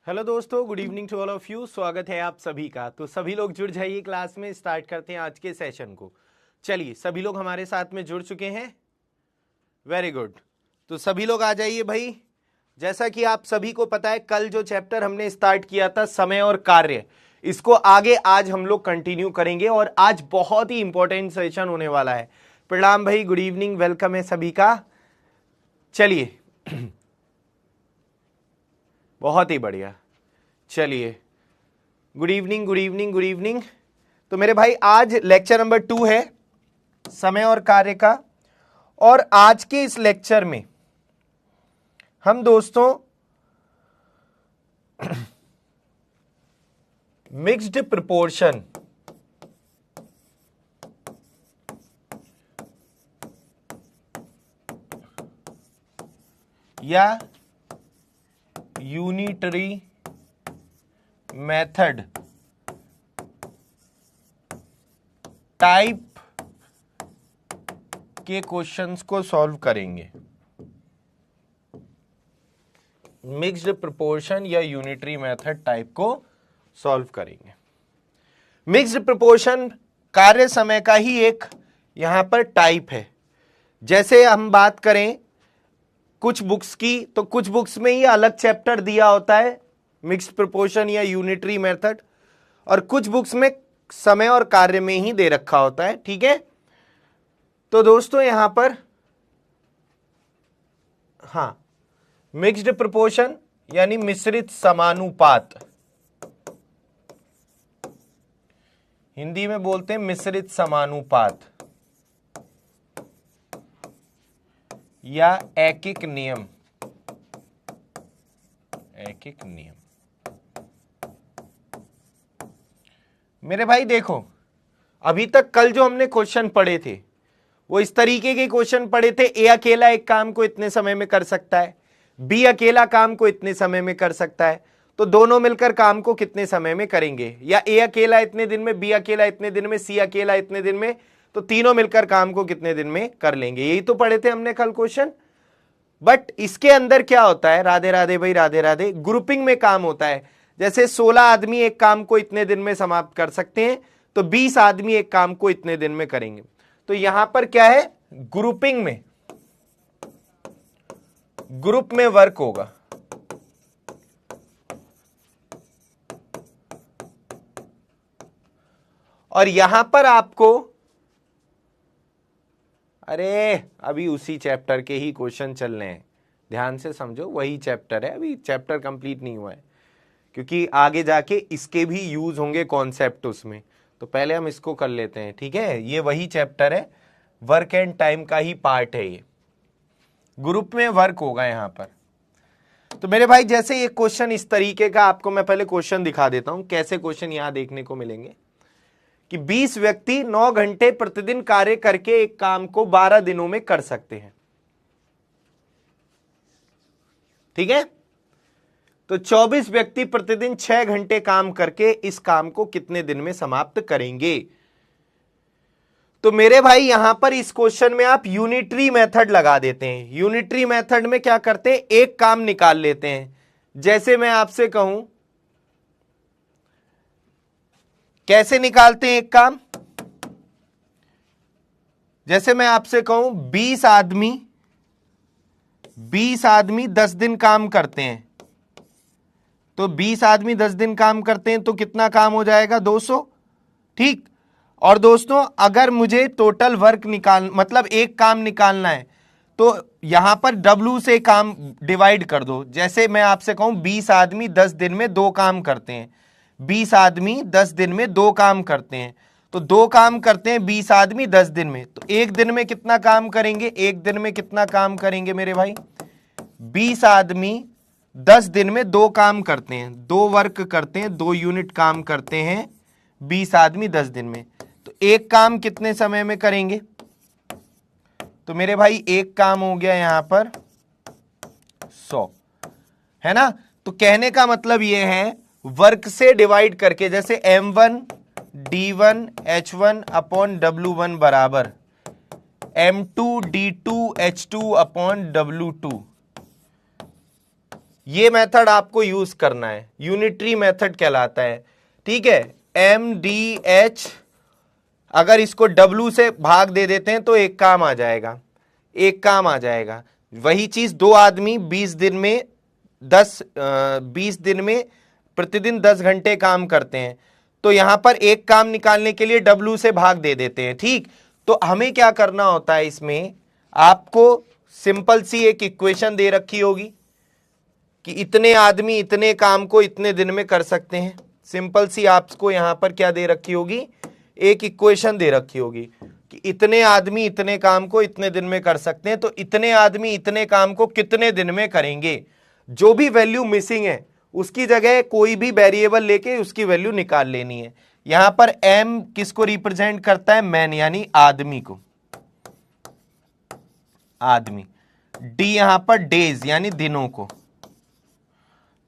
Hello दोस्तों, good evening to all of you. स्वागत है आप सभी का। तो सभी लोग जुड़ जाइए क्लास में, स्टार्ट करते हैं आज के सेशन को। चलिए, सभी लोग हमारे साथ में जुड़ चुके हैं। Very good. तो सभी लोग आ जाइए भाई। जैसा कि आप सभी को पता है, कल जो चैप्टर हमने स्टार्ट किया था समय और कार्य, इसको आगे आज हम लोग कंटिन्यू करेंगे और आज बहुत ही इंपॉर्टेंट सेशन होने वाला है। प्रणाम भाई, गुड इवनिंग, वेलकम है सभी का। चलिए बहुत ही बढ़िया। चलिए, good evening good evening good evening. तो मेरे भाई, आज लेक्चर नंबर 2 है समय और कार्य का। और आज के इस लेक्चर में हम दोस्तों मिक्स्ड प्रोपोर्शन या यूनिटरी मेथड टाइप के क्वेश्चंस को सॉल्व करेंगे। मिक्स्ड प्रोपोर्शन या यूनिटरी मेथड टाइप को सॉल्व करेंगे। मिक्स्ड प्रोपोर्शन कार्य समय का ही एक यहां पर टाइप है। जैसे हम बात करें कुछ बुक्स की, तो कुछ बुक्स में ये अलग चैप्टर दिया होता है, मिक्स्ड प्रोपोर्शन या यूनिटरी मेथड, और कुछ बुक्स में समय और कार्य में ही दे रखा होता है। ठीक है, तो दोस्तों यहां पर हाँ, मिक्स्ड प्रोपोर्शन यानी मिश्रित समानुपात, हिंदी में बोलते हैं मिश्रित समानुपात या एकिक नियम। एकिक नियम मेरे भाई देखो, अभी तक कल जो हमने क्वेश्चन पढ़े थे वो इस तरीके के क्वेश्चन पढ़े थे। ए अकेला एक काम को इतने समय में कर सकता है, बी अकेला काम को इतने समय में कर सकता है, तो दोनों मिलकर काम को कितने समय में करेंगे, या ए अकेला इतने दिन में, बी अकेला इतने दिन में, सी अकेला इतने दिन में, तो तीनों मिलकर काम को कितने दिन में कर लेंगे। यही तो पढ़े थे हमने कल क्वेश्चन। बट इसके अंदर क्या होता है, राधे राधे भाई, राधे राधे, ग्रुपिंग में काम होता है। जैसे 16 आदमी एक काम को इतने दिन में समाप्त कर सकते हैं, तो 20 आदमी एक काम को इतने दिन में करेंगे। तो यहां पर क्या है, ग्रुपिंग में, ग्रुप में वर्क होगा। और यहां पर आपको, अरे अभी उसी चैप्टर के ही क्वेश्चन चल रहे हैं, ध्यान से समझो, वही चैप्टर है, अभी चैप्टर कंप्लीट नहीं हुआ है, क्योंकि आगे जाके इसके भी यूज होंगे कॉन्सेप्ट उसमें। तो पहले हम इसको कर लेते हैं। ठीक है, ये वही चैप्टर है, वर्क एंड टाइम का ही पार्ट है ये, ग्रुप में वर्क होगा यहां पर। तो मेरे भाई, जैसे ये क्वेश्चन इस तरीके का, आपको मैं पहले क्वेश्चन दिखा देता हूं कैसे क्वेश्चन यहां देखने को मिलेंगे कि 20 व्यक्ति 9 घंटे प्रतिदिन कार्य करके एक काम को 12 दिनों में कर सकते हैं। ठीक है, तो 24 व्यक्ति प्रतिदिन 6 घंटे काम करके इस काम को कितने दिन में समाप्त करेंगे। तो मेरे भाई, यहां पर इस क्वेश्चन में आप यूनिटरी मेथड लगा देते हैं। यूनिटरी मेथड में क्या करते हैं, एक काम निकाल लेते हैं। जैसे मैं आपसे कहूं, कैसे निकालते हैं एक काम, जैसे मैं आपसे कहूं 20 आदमी 10 दिन काम करते हैं, तो 20 आदमी 10 दिन काम करते हैं तो कितना काम हो जाएगा, 200। ठीक, और दोस्तों अगर मुझे टोटल वर्क मतलब एक काम निकालना है, तो यहां पर W से काम डिवाइड कर दो। जैसे मैं आपसे कहूं 20 आदमी 10 दिन में 2 काम करते हैं, 20 आदमी 10 दिन में 2 काम करते हैं, तो 2 काम करते हैं 20 आदमी 10 दिन में, तो एक दिन में कितना काम करेंगे, एक दिन में कितना काम करेंगे मेरे भाई, 20 आदमी 10 दिन में 2 काम करते हैं, 2 वर्क करते हैं, 2 यूनिट काम करते हैं 20 आदमी 10 दिन में, तो एक काम कितने समय में करेंगे। तो मेरे भाई एक काम हो गया यहां पर 100, है ना। तो कहने का मतलब यह है, वर्क से डिवाइड करके, जैसे M1 D1 H1 upon W1 बराबर M2 D2 H2 upon W2, ये मेथड आपको यूज करना है, यूनिटरी मेथड कहलाता है, ठीक है। MDH, अगर इसको W से भाग दे देते हैं तो एक काम आ जाएगा, एक काम आ जाएगा। वही चीज 2 आदमी 20 दिन में 20 दिन में प्रतिदिन 10 घंटे काम करते हैं, तो यहां पर एक काम निकालने के लिए W से भाग दे देते हैं, ठीक। तो हमें क्या करना होता है, इसमें आपको सिंपल सी एक इक्वेशन दे रखी होगी कि इतने आदमी इतने काम को इतने दिन में कर सकते हैं। सिंपल सी आपको यहां पर क्या दे रखी होगी, एक इक्वेशन दे रखी होगी कि इतने आदमी इतने काम को इतने दिन में कर सकते हैं, तो इतने आदमी इतने काम को कितने दिन में करेंगे। जो भी वैल्यू मिसिंग है उसकी जगह कोई भी वेरिएबल लेके उसकी वैल्यू निकाल लेनी है। यहां पर M किसको रिप्रेजेंट करता है, मैन यानी आदमी को, आदमी। D यहां पर डेज यानी दिनों को,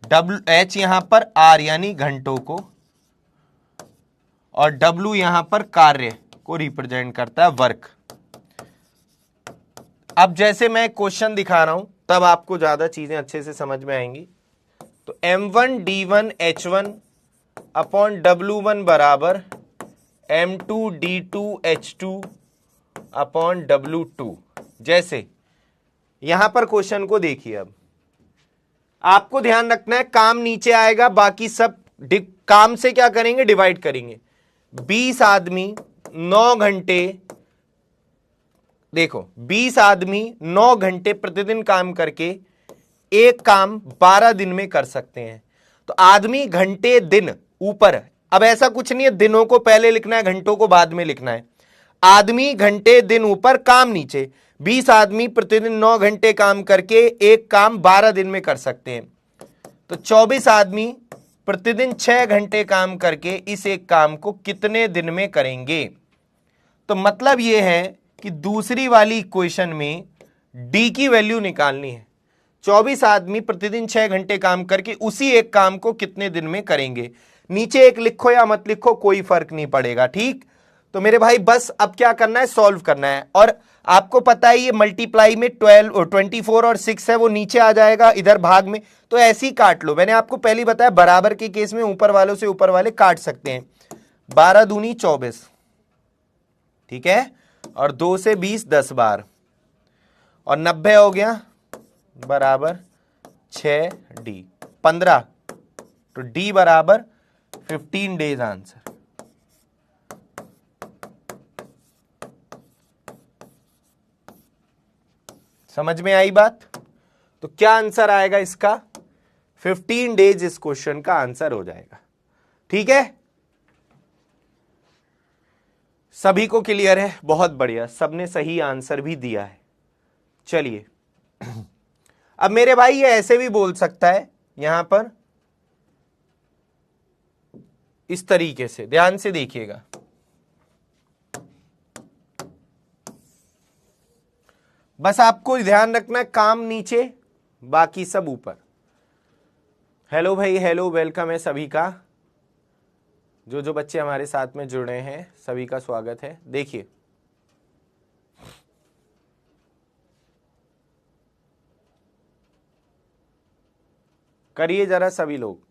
H यहां पर R यानी घंटों को, और W यहां पर कार्य को रिप्रेजेंट करता है, वर्क। अब जैसे मैं क्वेश्चन दिखा रहा हूं तब आपको ज्यादा चीजें अच्छे से समझ में आएंगी। तो M1 D1 H1 upon W1 बराबर M2 D2 H2 upon W2। जैसे यहां पर क्वेश्चन को देखिए, अब आपको ध्यान रखना है काम नीचे आएगा, बाकी सब काम से क्या करेंगे, डिवाइड करेंगे। 20 आदमी 9 घंटे, देखो 20 आदमी 9 घंटे प्रतिदिन काम करके एक काम 12 दिन में कर सकते हैं। तो आदमी घंटे दिन ऊपर, अब ऐसा कुछ नहीं है दिनों को पहले लिखना है घंटों को बाद में लिखना है। आदमी घंटे दिन ऊपर काम नीचे, 20 आदमी प्रतिदिन 9 घंटे काम करके एक काम 12 दिन में कर सकते हैं। तो 24 आदमी प्रतिदिन 6 घंटे काम करके इस एक काम को कितने दिन में करेंगे। तो मतलब यह है कि दूसरी वाली इक्वेशन में डी की वैल्यू निकालनी है। 24 आदमी प्रतिदिन 6 घंटे काम करके उसी एक काम को कितने दिन में करेंगे। नीचे एक लिखो या मत लिखो कोई फर्क नहीं पड़ेगा, ठीक। तो मेरे भाई बस अब क्या करना है, सॉल्व करना है। और आपको पता है ये मल्टीप्लाई में 12 और 24 और 6 है, वो नीचे आ जाएगा इधर भाग में, तो ऐसे ही काट लो। मैंने आपको पहले बताया बराबर के केस में ऊपर वालों से ऊपर वाले काट सकते हैं। 12 दूनी 24, ठीक है, और 2 से 20 10 बार, और 90 हो गया बराबर 6D 15, तो D बराबर 15 डेज आंसर। समझ में आई बात। तो क्या आंसर आएगा इसका, 15 डेज इस क्वेश्चन का आंसर हो जाएगा, ठीक है। सभी को क्लियर है, बहुत बढ़िया, सबने सही आंसर भी दिया है। चलिए अब मेरे भाई ये ऐसे भी बोल सकता है यहां पर इस तरीके से, ध्यान से देखिएगा। बस आपको ध्यान रखना है काम नीचे बाकी सब ऊपर। हेलो भाई, हेलो, वेलकम है सभी का। जो बच्चे हमारे साथ में जुड़ रहे हैं सभी का स्वागत है। देखिए करिए जरा सभी लोग।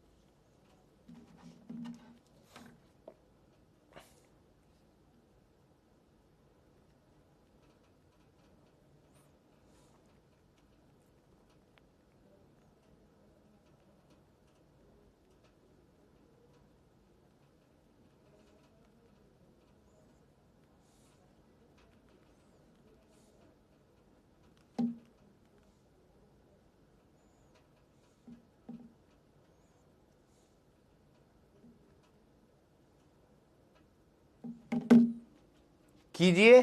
कीजिए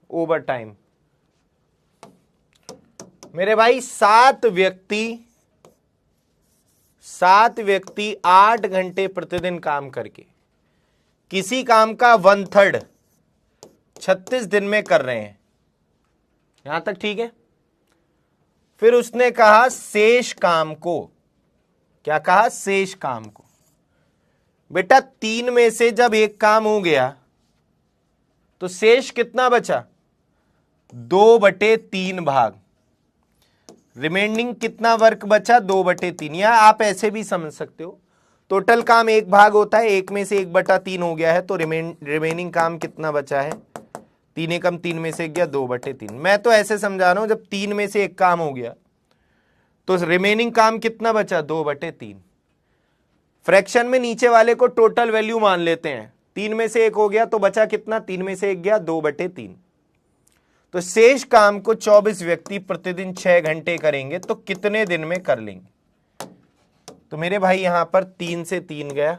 ओवर टाइम। मेरे भाई 7 व्यक्ति 8 घंटे प्रतिदिन काम करके किसी काम का 1/3 36 दिन में कर रहे हैं, यहां तक ठीक है। फिर उसने कहा शेष काम को, क्या कहा, शेष काम को। बेटा 3 में से जब एक काम हो गया तो शेष कितना बचा, 2/3 भाग। रिमेनिंग कितना वर्क बचा, 2/3, या आप ऐसे भी समझ सकते हो टोटल काम 1 भाग होता है, 1 में से 1/3 हो गया है, तो रिमेनिंग काम कितना बचा है, 3 एकम 3 में से 1 गया, 2/3। मैं तो ऐसे समझा रहा हूं, जब 3 में से 1 काम हो गया तो रिमेनिंग काम कितना बचा, 2/3। फ्रैक्शन में नीचे वाले को टोटल वैल्यू मान लेते हैं, 3 में से 1 हो गया तो बचा कितना, 3 में से 1 गया, 2/3। तो शेष काम को 24 व्यक्ति प्रतिदिन 6 घंटे करेंगे तो कितने दिन में कर लेंगे। तो मेरे भाई यहां पर 3 से 3 गया,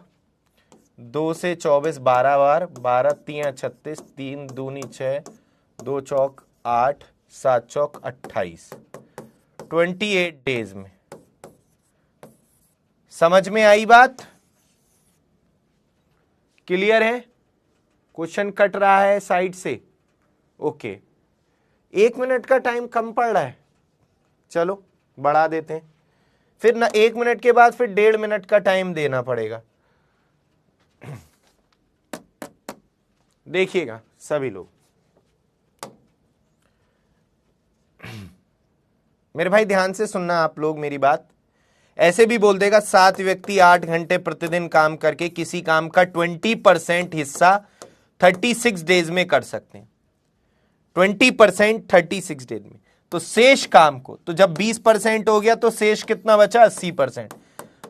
2 से 24 12 बार, 12 3 36, 3 दूनी 6, 2 चौक 8, 7 चौक 28, 28 डेज में। समझ में आई बात, क्लियर है, क्वेश्चन कट रहा है साइड से, ओके। 1 मिनट का टाइम कम पड़ रहा है, चलो बढ़ा देते हैं, फिर ना 1 मिनट के बाद फिर 1.5 मिनट का टाइम देना पड़ेगा। देखिएगा सभी लोग, मेरे भाई ध्यान से सुनना आप लोग मेरी बात। ऐसे भी बोल देगा 7 व्यक्ति 8 घंटे प्रतिदिन काम करके किसी काम का 20% हिस्सा 36 डेज में कर सकते हैं, 20% 36 डेज में। तो शेष काम को, तो जब 20% हो गया तो शेष कितना बचा, 80%।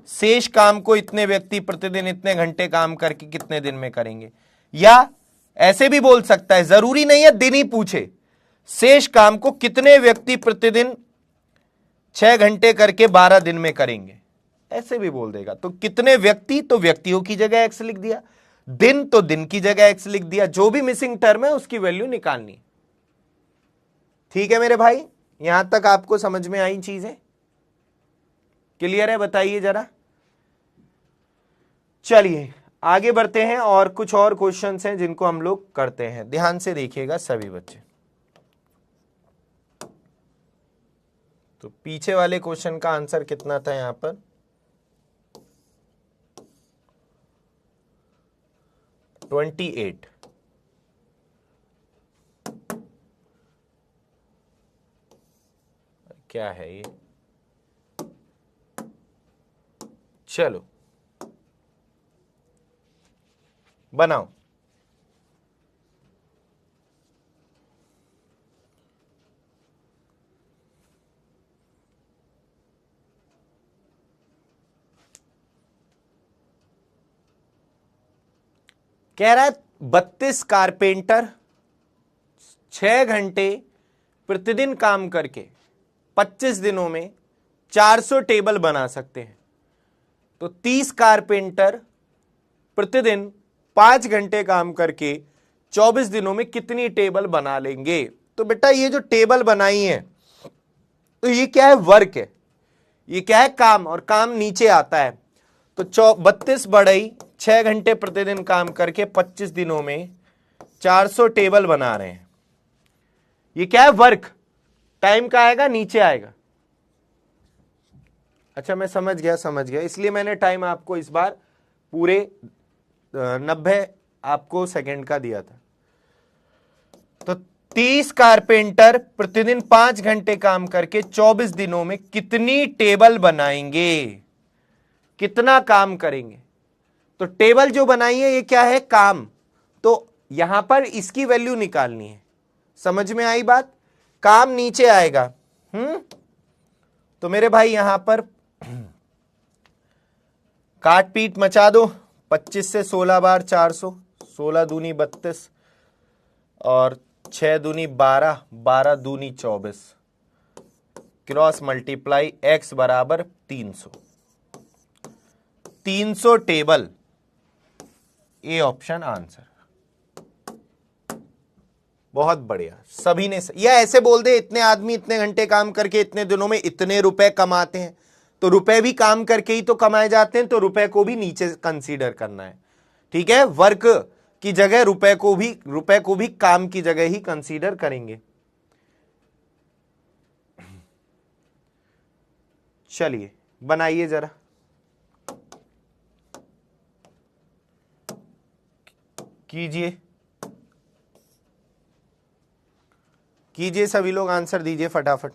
शेष काम को इतने व्यक्ति प्रतिदिन इतने घंटे काम करके कितने दिन में करेंगे। या ऐसे भी बोल सकता है, जरूरी नहीं है दिन ही पूछे, शेष काम को कितने व्यक्ति प्रतिदिन 6 घंटे करके 12 दिन में करेंगे, ऐसे भी बोल देगा। तो कितने व्यक्ति, तो व्यक्तियों की जगह एक्स लिख दिया, दिन तो दिन की जगह एक्स लिख दिया, जो भी मिसिंग टर्म है उसकी वैल्यू निकालनी। ठीक है मेरे भाई, यहां तक आपको समझ में आई चीजें, क्लियर है, बताइए जरा। चलिए आगे बढ़ते हैं, और कुछ और क्वेश्चंस हैं जिनको हम लोग करते हैं, ध्यान से देखिएगा सभी बच्चे। तो पीछे वाले क्वेश्चन का आंसर कितना था यहां पर, 28। क्या है ये, चलो बनाओ। कह रहा है 32 कारपेंटर 6 घंटे प्रतिदिन काम करके 25 दिनों में 400 टेबल बना सकते हैं। तो 30 कारपेंटर प्रतिदिन 5 घंटे काम करके 24 दिनों में कितनी टेबल बना लेंगे। तो बेटा ये जो टेबल बनाई है, तो ये क्या है, वर्क है, ये क्या है, काम, और काम नीचे आता है। तो 32 बढ़ई 6 घंटे प्रतिदिन काम करके 25 दिनों में 400 टेबल बना रहे हैं, ये क्या है, वर्क। टाइम का आएगा, नीचे आएगा। अच्छा मैं समझ गया, इसलिए मैंने टाइम आपको इस बार पूरे 90 आपको सेकंड का दिया था। तो 30 कारपेंटर प्रतिदिन 5 घंटे काम करके 24 दिनों में कितनी टेबल बनाएंगे, कितना काम करेंगे। तो टेबल जो बनाई है ये क्या है, काम। तो यहां पर इसकी वैल्यू निकालनी है, समझ में आई बात, काम नीचे आएगा। तो मेरे भाई यहां पर काट पीट मचा दो, 25 से 16 बार 400, 16 दूनी 32 और 6 दूनी 12, 12 दूनी 24, क्रॉस मल्टीप्लाई x बराबर 300, 300 टेबल, ए ऑप्शन आंसर। बहुत बढ़िया, सभी ने या ऐसे बोल दे, इतने आदमी इतने घंटे काम करके इतने दिनों में इतने रुपए कमाते हैं। तो रुपए भी काम करके ही तो कमाए जाते हैं, तो रुपए को भी नीचे कंसीडर करना है। ठीक है, वर्क की जगह रुपए को भी काम की जगह ही कंसीडर करेंगे। चलिए बनाइए जरा, कीजिए सभी लोग, आंसर दीजिए फटाफट।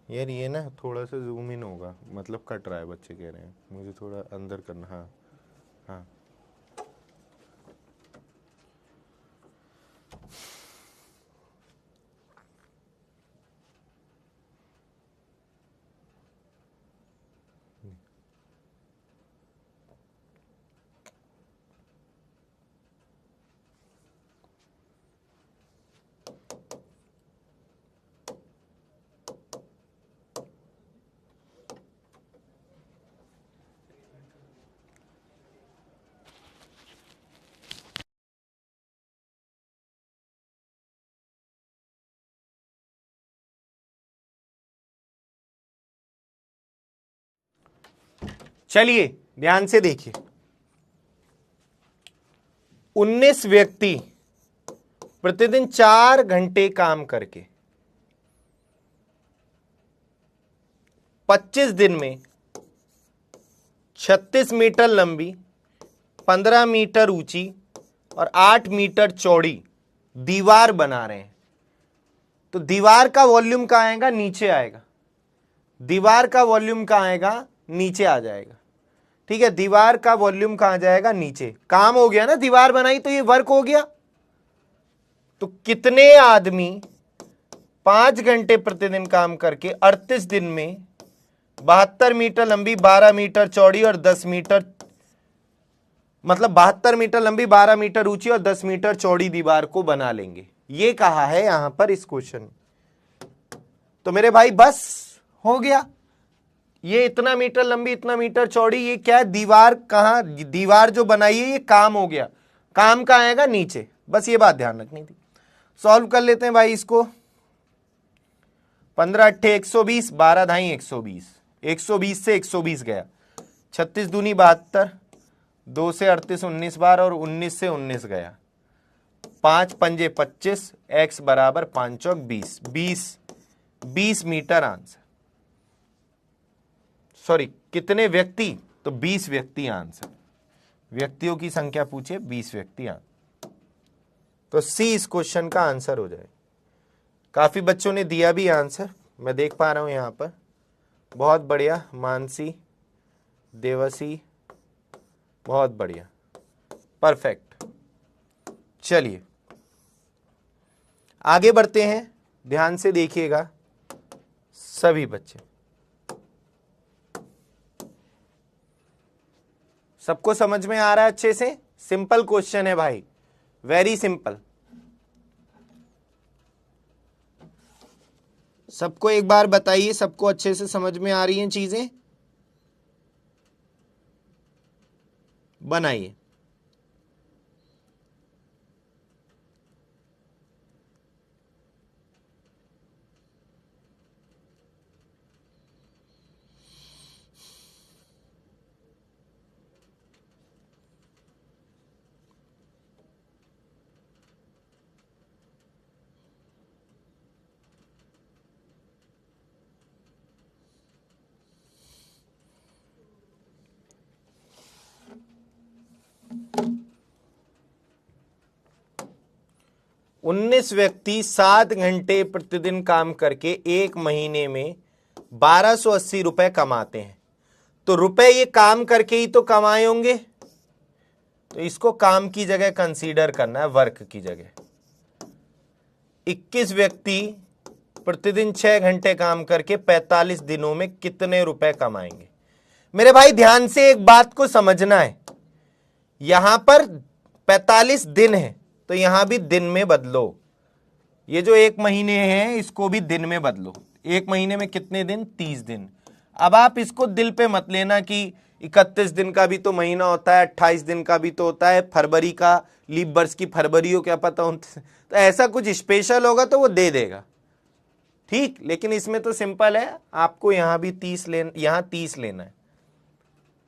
यार ये ना थोड़ा सा जूम इन होगा, मतलब कट रहा है, बच्चे कह रहे हैं, मुझे थोड़ा अंदर करना। हाँ हाँ चलिए ध्यान से देखिए। 19 व्यक्ति प्रतिदिन 4 घंटे काम करके 25 दिन में 36 मीटर लंबी, 15 मीटर ऊंची और 8 मीटर चौड़ी दीवार बना रहे हैं। तो दीवार का वॉल्यूम कहां आएगा? नीचे आएगा। दीवार का वॉल्यूम कहां आएगा? नीचे आ जाएगा। ठीक है, दीवार का वॉल्यूम कहां जाएगा? नीचे। काम हो गया ना, दीवार बनाई तो ये वर्क हो गया। तो कितने आदमी 5 घंटे प्रतिदिन काम करके 38 दिन में 72 मीटर लंबी, 12 मीटर चौड़ी और 10 मीटर, मतलब 72 मीटर लंबी, 12 मीटर ऊंची और 10 मीटर चौड़ी दीवार को बना लेंगे, ये कहा है यहां पर इस क्वेश्चन। तो मेरे भाई बस हो गया, ये इतना मीटर लंबी, इतना मीटर चौड़ी, ये क्या है? दीवार। कहां? दीवार जो बनाई है ये काम हो गया। काम कहां आएगा? नीचे। बस ये बात ध्यान रखनी थी। सॉल्व कर लेते हैं भाई इसको। 15 अट्ठे 120, 12 धाई 120, 120 से 120 गया, 36 दूनी 72, 2 से 38 19 बार और 19 से 19 गया, 5 पंजे 25, x बराबर 5 चौक 20, 20 मीटर आंसर। सॉरी, कितने व्यक्ति? तो 20 व्यक्ति आंसर। व्यक्तियों की संख्या पूछे, 20 व्यक्ति आंसर। तो सी इस क्वेश्चन का आंसर हो जाए। काफी बच्चों ने दिया भी आंसर, मैं देख पा रहा हूं यहां पर। बहुत बढ़िया मानसी, देवसी, बहुत बढ़िया, परफेक्ट। चलिए आगे बढ़ते हैं, ध्यान से देखिएगा सभी बच्चे। सबको समझ में आ रहा है अच्छे से? सिंपल क्वेश्चन है भाई, वेरी सिंपल। सबको एक बार बताइए, सबको अच्छे से समझ में आ रही हैं चीजें? बनाइए। उन्नीस व्यक्ति 7 घंटे प्रतिदिन काम करके एक महीने में 1280 रुपए कमाते हैं। तो रुपए ये काम करके ही तो कमाए होंगे, तो इसको काम की जगह कंसीडर करना है, वर्क की जगह। 21 व्यक्ति प्रतिदिन 6 घंटे काम करके 45 दिनों में कितने रुपए कमाएंगे? मेरे भाई ध्यान से एक बात को समझना है, यहां पर 45 दिन है तो यहां भी दिन में बदलो। ये जो एक महीने हैं इसको भी दिन में बदलो। एक महीने में कितने दिन? 30 दिन। अब आप इसको दिल पे मत लेना कि 31 दिन का भी तो महीना होता है, 28 दिन का भी तो होता है, फरवरी का लीप वर्ष की फरवरी हो क्या पता, तो ऐसा कुछ स्पेशल होगा तो वो दे देगा, ठीक। लेकिन इसमें तो सिंपल है, आपको यहां भी 30 लेना, यहां 30 लेना है,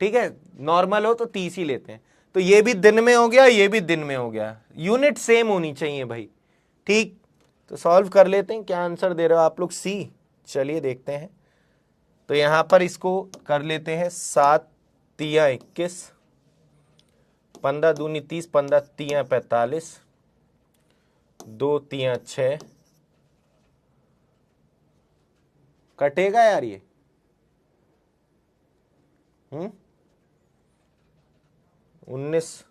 ठीक है। नॉर्मल हो तो 30 ही लेते हैं। तो ये भी दिन में हो गया, ये भी दिन में हो गया, यूनिट सेम होनी चाहिए भाई, ठीक। तो सॉल्व कर लेते हैं। क्या आंसर दे रहे हो आप लोग? सी। चलिए देखते हैं। तो यहां पर इसको कर लेते हैं, 7 तिया 21, 15 दूनी 30, 15 तिया 45, 2 तिया 6, कटेगा यार ये? 19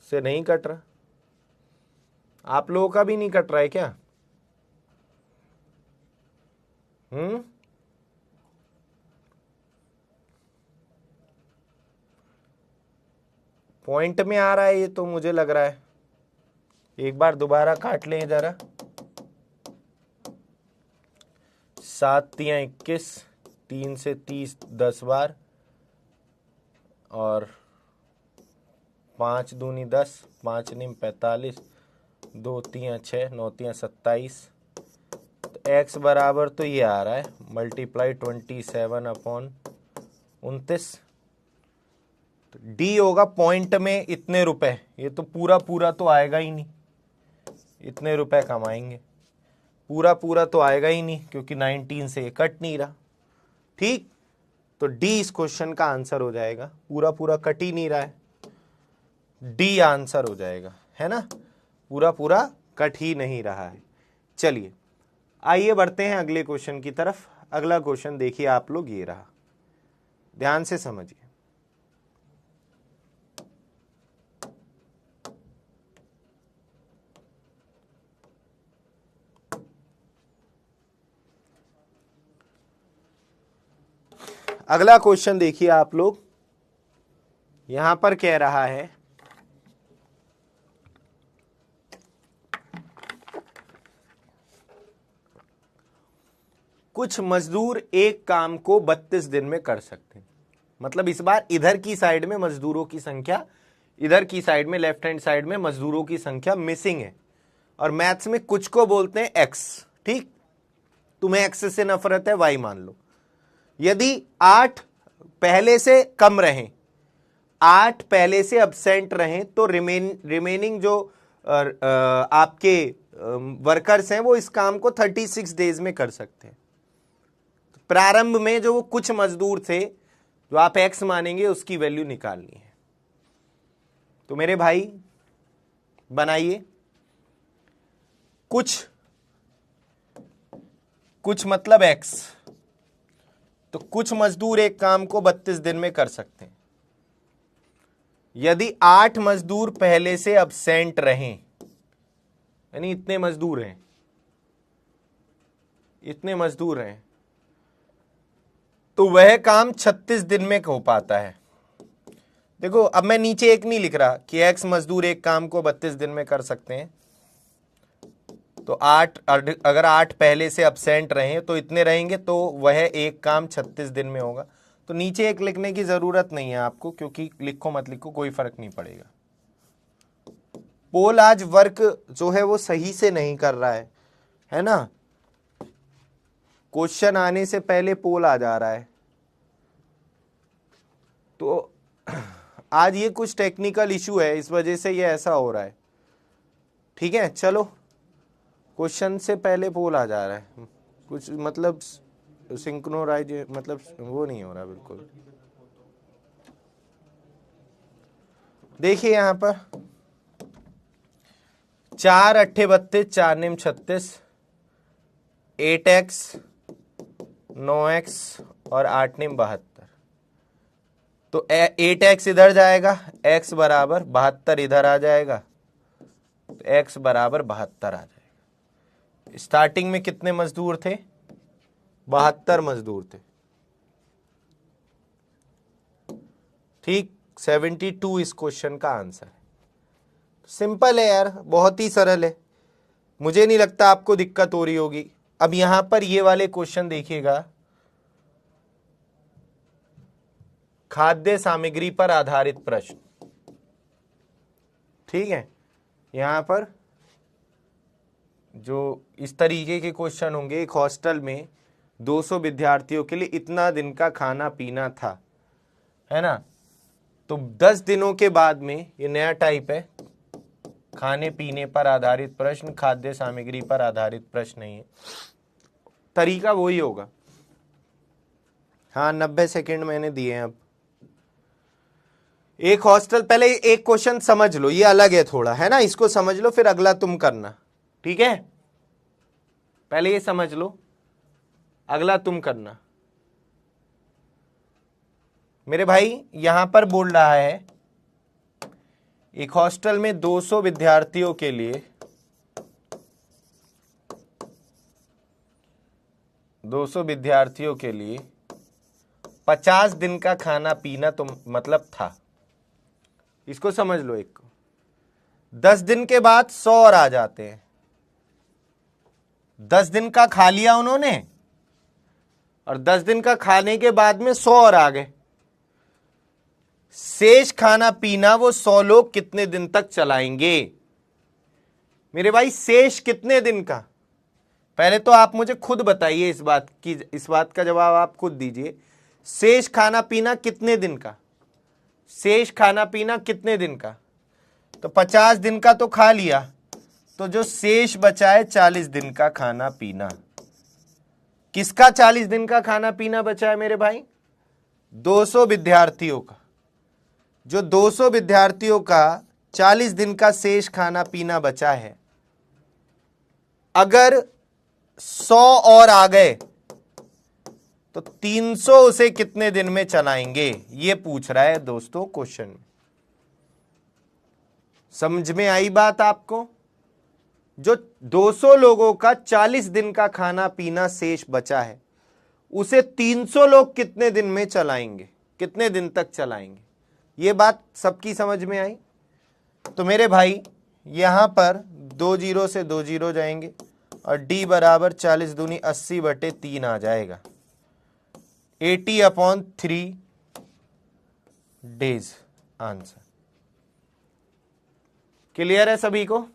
से नहीं कट रहा। आप लोगों का भी नहीं कट रहा है क्या? पॉइंट में आ रहा है ये तो मुझे लग रहा है। एक बार दोबारा काट लें जरा। 7 तियां 21, 3 से 30 10 बार, और 5 दूनी 10, 5 निम 45, 2 तियां 6, 9 तियां 27। तो x बराबर तो ये आ रहा है मल्टीप्लाई 27/29। तो डी होगा पॉइंट में इतने रुपए। ये तो पूरा पूरा तो आएगा ही नहीं, इतने रुपए कमाएंगे, पूरा पूरा तो आएगा ही नहीं क्योंकि 19 से कट नहीं रहा। ठीक, तो डी इस क्वेश्चन का आंसर हो जाएगा। पूरा पूरा कट ही नहीं रहा है, डी आंसर हो जाएगा, है ना। पूरा पूरा कट ही नहीं रहा है। चलिए आइए बढ़ते हैं अगले क्वेश्चन की तरफ। अगला क्वेश्चन देखिए आप लोग, ये रहा, ध्यान से समझिए। अगला क्वेश्चन देखिए आप लोग, यहां पर कह रहा है कुछ मजदूर एक काम को 32 दिन में कर सकते हैं। मतलब इस बार इधर की साइड में मजदूरों की संख्या, इधर की साइड में लेफ्ट हैंड साइड में मजदूरों की संख्या मिसिंग है, और मैथ्स में कुछ को बोलते हैं एक्स। ठीक, तुम्हें एक्स से नफरत है, वाई मान लो। यदि 8 पहले से कम रहें, 8 पहले से अब्सेंट रहें, तो रिमेनिंग जो आपके वर्कर्स हैं वो इस काम को 36 डेज में कर सकते हैं। प्रारंभ में जो कुछ मजदूर थे जो आप एक्स मानेंगे उसकी वैल्यू निकालनी है। तो मेरे भाई बनाइए, कुछ मतलब एक्स, तो कुछ मजदूर एक काम को 32 दिन में कर सकते हैं। यदि 8 मजदूर पहले से अब्सेंट रहें, यानी इतने मजदूर हैं, इतने मजदूर हैं, तो वह काम 36 दिन में हो पाता है। देखो अब मैं नीचे एक नहीं लिख रहा कि एक्स मजदूर एक काम को 32 दिन में कर सकते हैं। तो 8, अगर 8 पहले से अब्सेंट रहे तो इतने रहेंगे, तो वह एक काम 36 दिन में होगा। तो नीचे एक लिखने की जरूरत नहीं है आपको, क्योंकि लिखो मत लिखो कोई फर्क नहीं पड़ेगा। पोल आज वर्क जो है वो सही से नहीं कर रहा है ना। क्वेश्चन आने से पहले पोल आ जा रहा है, तो आज ये कुछ टेक्निकल इशू है, इस वजह से ये ऐसा हो रहा है। ठीक है, चलो क्वेश्चन से पहले पोल आ जा रहा है, कुछ मतलब सिंक्रोनाइज, मतलब वो नहीं हो रहा बिल्कुल। देखिए यहां पर 4 8 32, 4 निम 36, 8x 9x और 8 निम 72। तो 8x इधर जाएगा, x बराबर 72 इधर आ जाएगा, तो x बराबर 72 आ जाएगा। स्टार्टिंग में कितने मजदूर थे? 72 मजदूर थे। ठीक, 72 इस क्वेश्चन का आंसर है। सिंपल है यार, बहुत ही सरल है, मुझे नहीं लगता आपको दिक्कत हो रही होगी। अब यहां पर ये वाले क्वेश्चन देखिएगा, खाद्य सामग्री पर आधारित प्रश्न। ठीक है, यहां पर जो इस तरीके के क्वेश्चन होंगे, एक हॉस्टल में 200 विद्यार्थियों के लिए इतना दिन का खाना पीना था, है ना। तो 10 दिनों के बाद में ये नया टाइप है, खाने पीने पर आधारित प्रश्न, खाद्य सामग्री पर आधारित प्रश्न नहीं है, तरीका वही होगा। हाँ 90 सेकंड मैंने दिए हैं। अब एक हॉस्टल, पहले एक क्वेश्चन समझ लो, ये अलग है थोड़ा, है ना, इसको समझ लो फिर अगला तुम करना। ठीक है, पहले ये समझ लो। अगला तुम करना। मेरे भाई यहां पर बोल रहा है एक हॉस्टल में 200 विद्यार्थियों के लिए 200 विद्यार्थियों के लिए 50 दिन का खाना पीना तो मतलब था। इसको समझ लो। एक 10 दिन के बाद 100 और आ जाते हैं। 10 दिन का खा लिया उन्होंने और 10 दिन का खाने के बाद में 100 और आ गए। शेष खाना पीना वो 100 लोग कितने दिन तक चलाएंगे? मेरे भाई शेष कितने दिन का? पहले तो आप मुझे खुद बताइए, इस बात का जवाब आप खुद दीजिए। शेष खाना पीना कितने दिन का? शेष खाना पीना कितने दिन का? तो 50 दिन का तो खा लिया, तो जो शेष बचा है 40 दिन का खाना पीना। किसका 40 दिन का खाना पीना बचा है मेरे भाई? 200 विद्यार्थियों का। जो 200 विद्यार्थियों का 40 दिन का शेष खाना पीना बचा है, अगर 100 और आ गए तो 300 उसे कितने दिन में चलाएंगे? ये पूछ रहा है दोस्तों क्वेश्चन में। समझ में आई बात आपको? जो 200 लोगों का 40 दिन का खाना पीना शेष बचा है, उसे 300 लोग कितने दिन में चलाएंगे, कितने दिन तक चलाएंगे? ये बात सबकी समझ में आई? तो मेरे भाई यहां पर 2 जीरो से 2 जीरो जाएंगे और d बराबर 40 दूनी 80/3 आ जाएगा। 80/3 डेज आंसर। क्लियर है सभी को?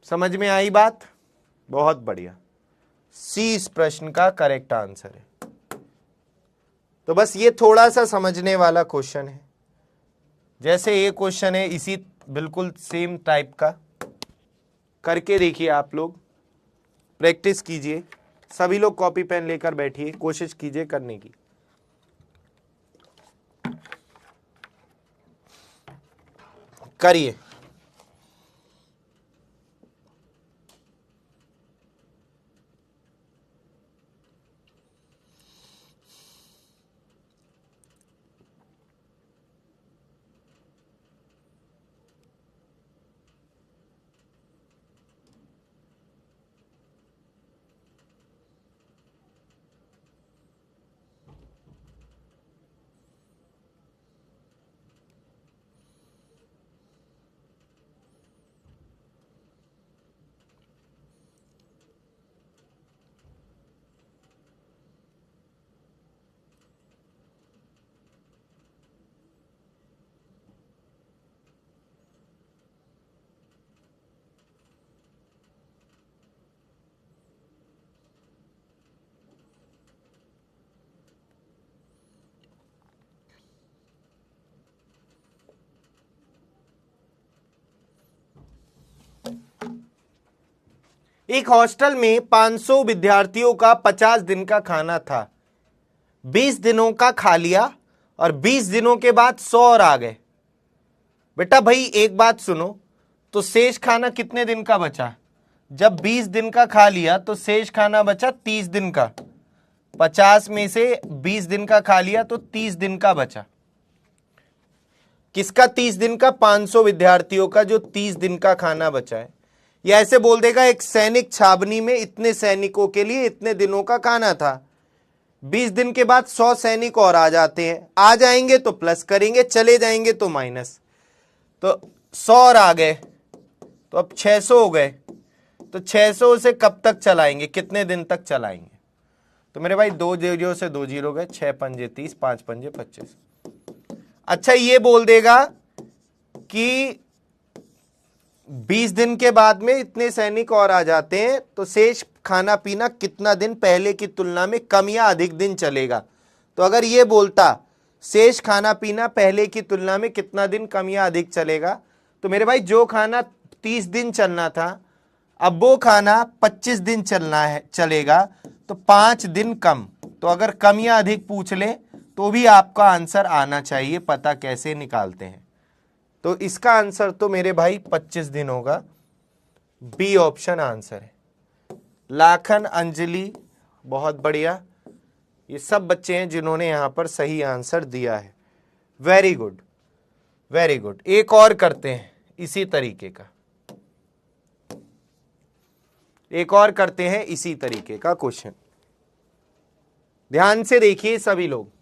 समझ में आई बात? बहुत बढ़िया। सी इस प्रश्न का करेक्ट आंसर है। तो बस ये थोड़ा सा समझने वाला क्वेश्चन है। जैसे ये क्वेश्चन है इसी बिल्कुल सेम टाइप का करके देखिए। आप लोग प्रैक्टिस कीजिए, सभी लोग कॉपी पेन लेकर बैठिए, कोशिश कीजिए करने की। करिए। एक हॉस्टल में 500 विद्यार्थियों का 50 दिन का खाना था। 20 दिनों का खा लिया और 20 दिनों के बाद 100 और आ गए। बेटा भाई एक बात सुनो, तो शेष खाना कितने दिन का बचा? जब 20 दिन का खा लिया तो शेष खाना बचा 30 दिन का। 50 में से 20 दिन का खा लिया तो 30 दिन का बचा। किसका 30 दिन का? 500 विद्यार्थियों का जो 30 दिन का खाना बचा है। या ऐसे बोल देगा एक सैनिक छावनी में इतने सैनिकों के लिए इतने दिनों का खाना था। 20 दिन के बाद 100 सैनिक और आ जाते हैं। आ जाएंगे तो प्लस करेंगे, चले जाएंगे तो माइनस। तो 100 और आ गए तो अब 600 हो गए। तो 600 से कब तक चलाएंगे, कितने दिन तक चलाएंगे? तो मेरे भाई 2 जीरो से 2 जीरो गए, 6 पंजे 30, 5 पंजे 25। अच्छा ये बोल देगा कि 20 दिन के बाद में इतने सैनिक और आ जाते हैं, तो शेष खाना पीना कितना दिन पहले की तुलना में कम या अधिक दिन चलेगा? तो अगर ये बोलता शेष खाना पीना पहले की तुलना में कितना दिन कम या अधिक चलेगा, तो मेरे भाई जो खाना 30 दिन चलना था अब वो खाना 25 दिन चलेगा, तो 5 दिन कम। तो अगर कम या अधिक पूछ ले तो भी आपका आंसर आना चाहिए। पता कैसे निकालते हैं? तो इसका आंसर तो मेरे भाई 25 दिन होगा। बी ऑप्शन आंसर है। लाखन, अंजलि, बहुत बढ़िया। ये सब बच्चे हैं जिन्होंने यहां पर सही आंसर दिया है। Very good, very good. एक और करते हैं इसी तरीके का, एक और करते हैं इसी तरीके का क्वेश्चन। ध्यान से देखिए सभी लोग।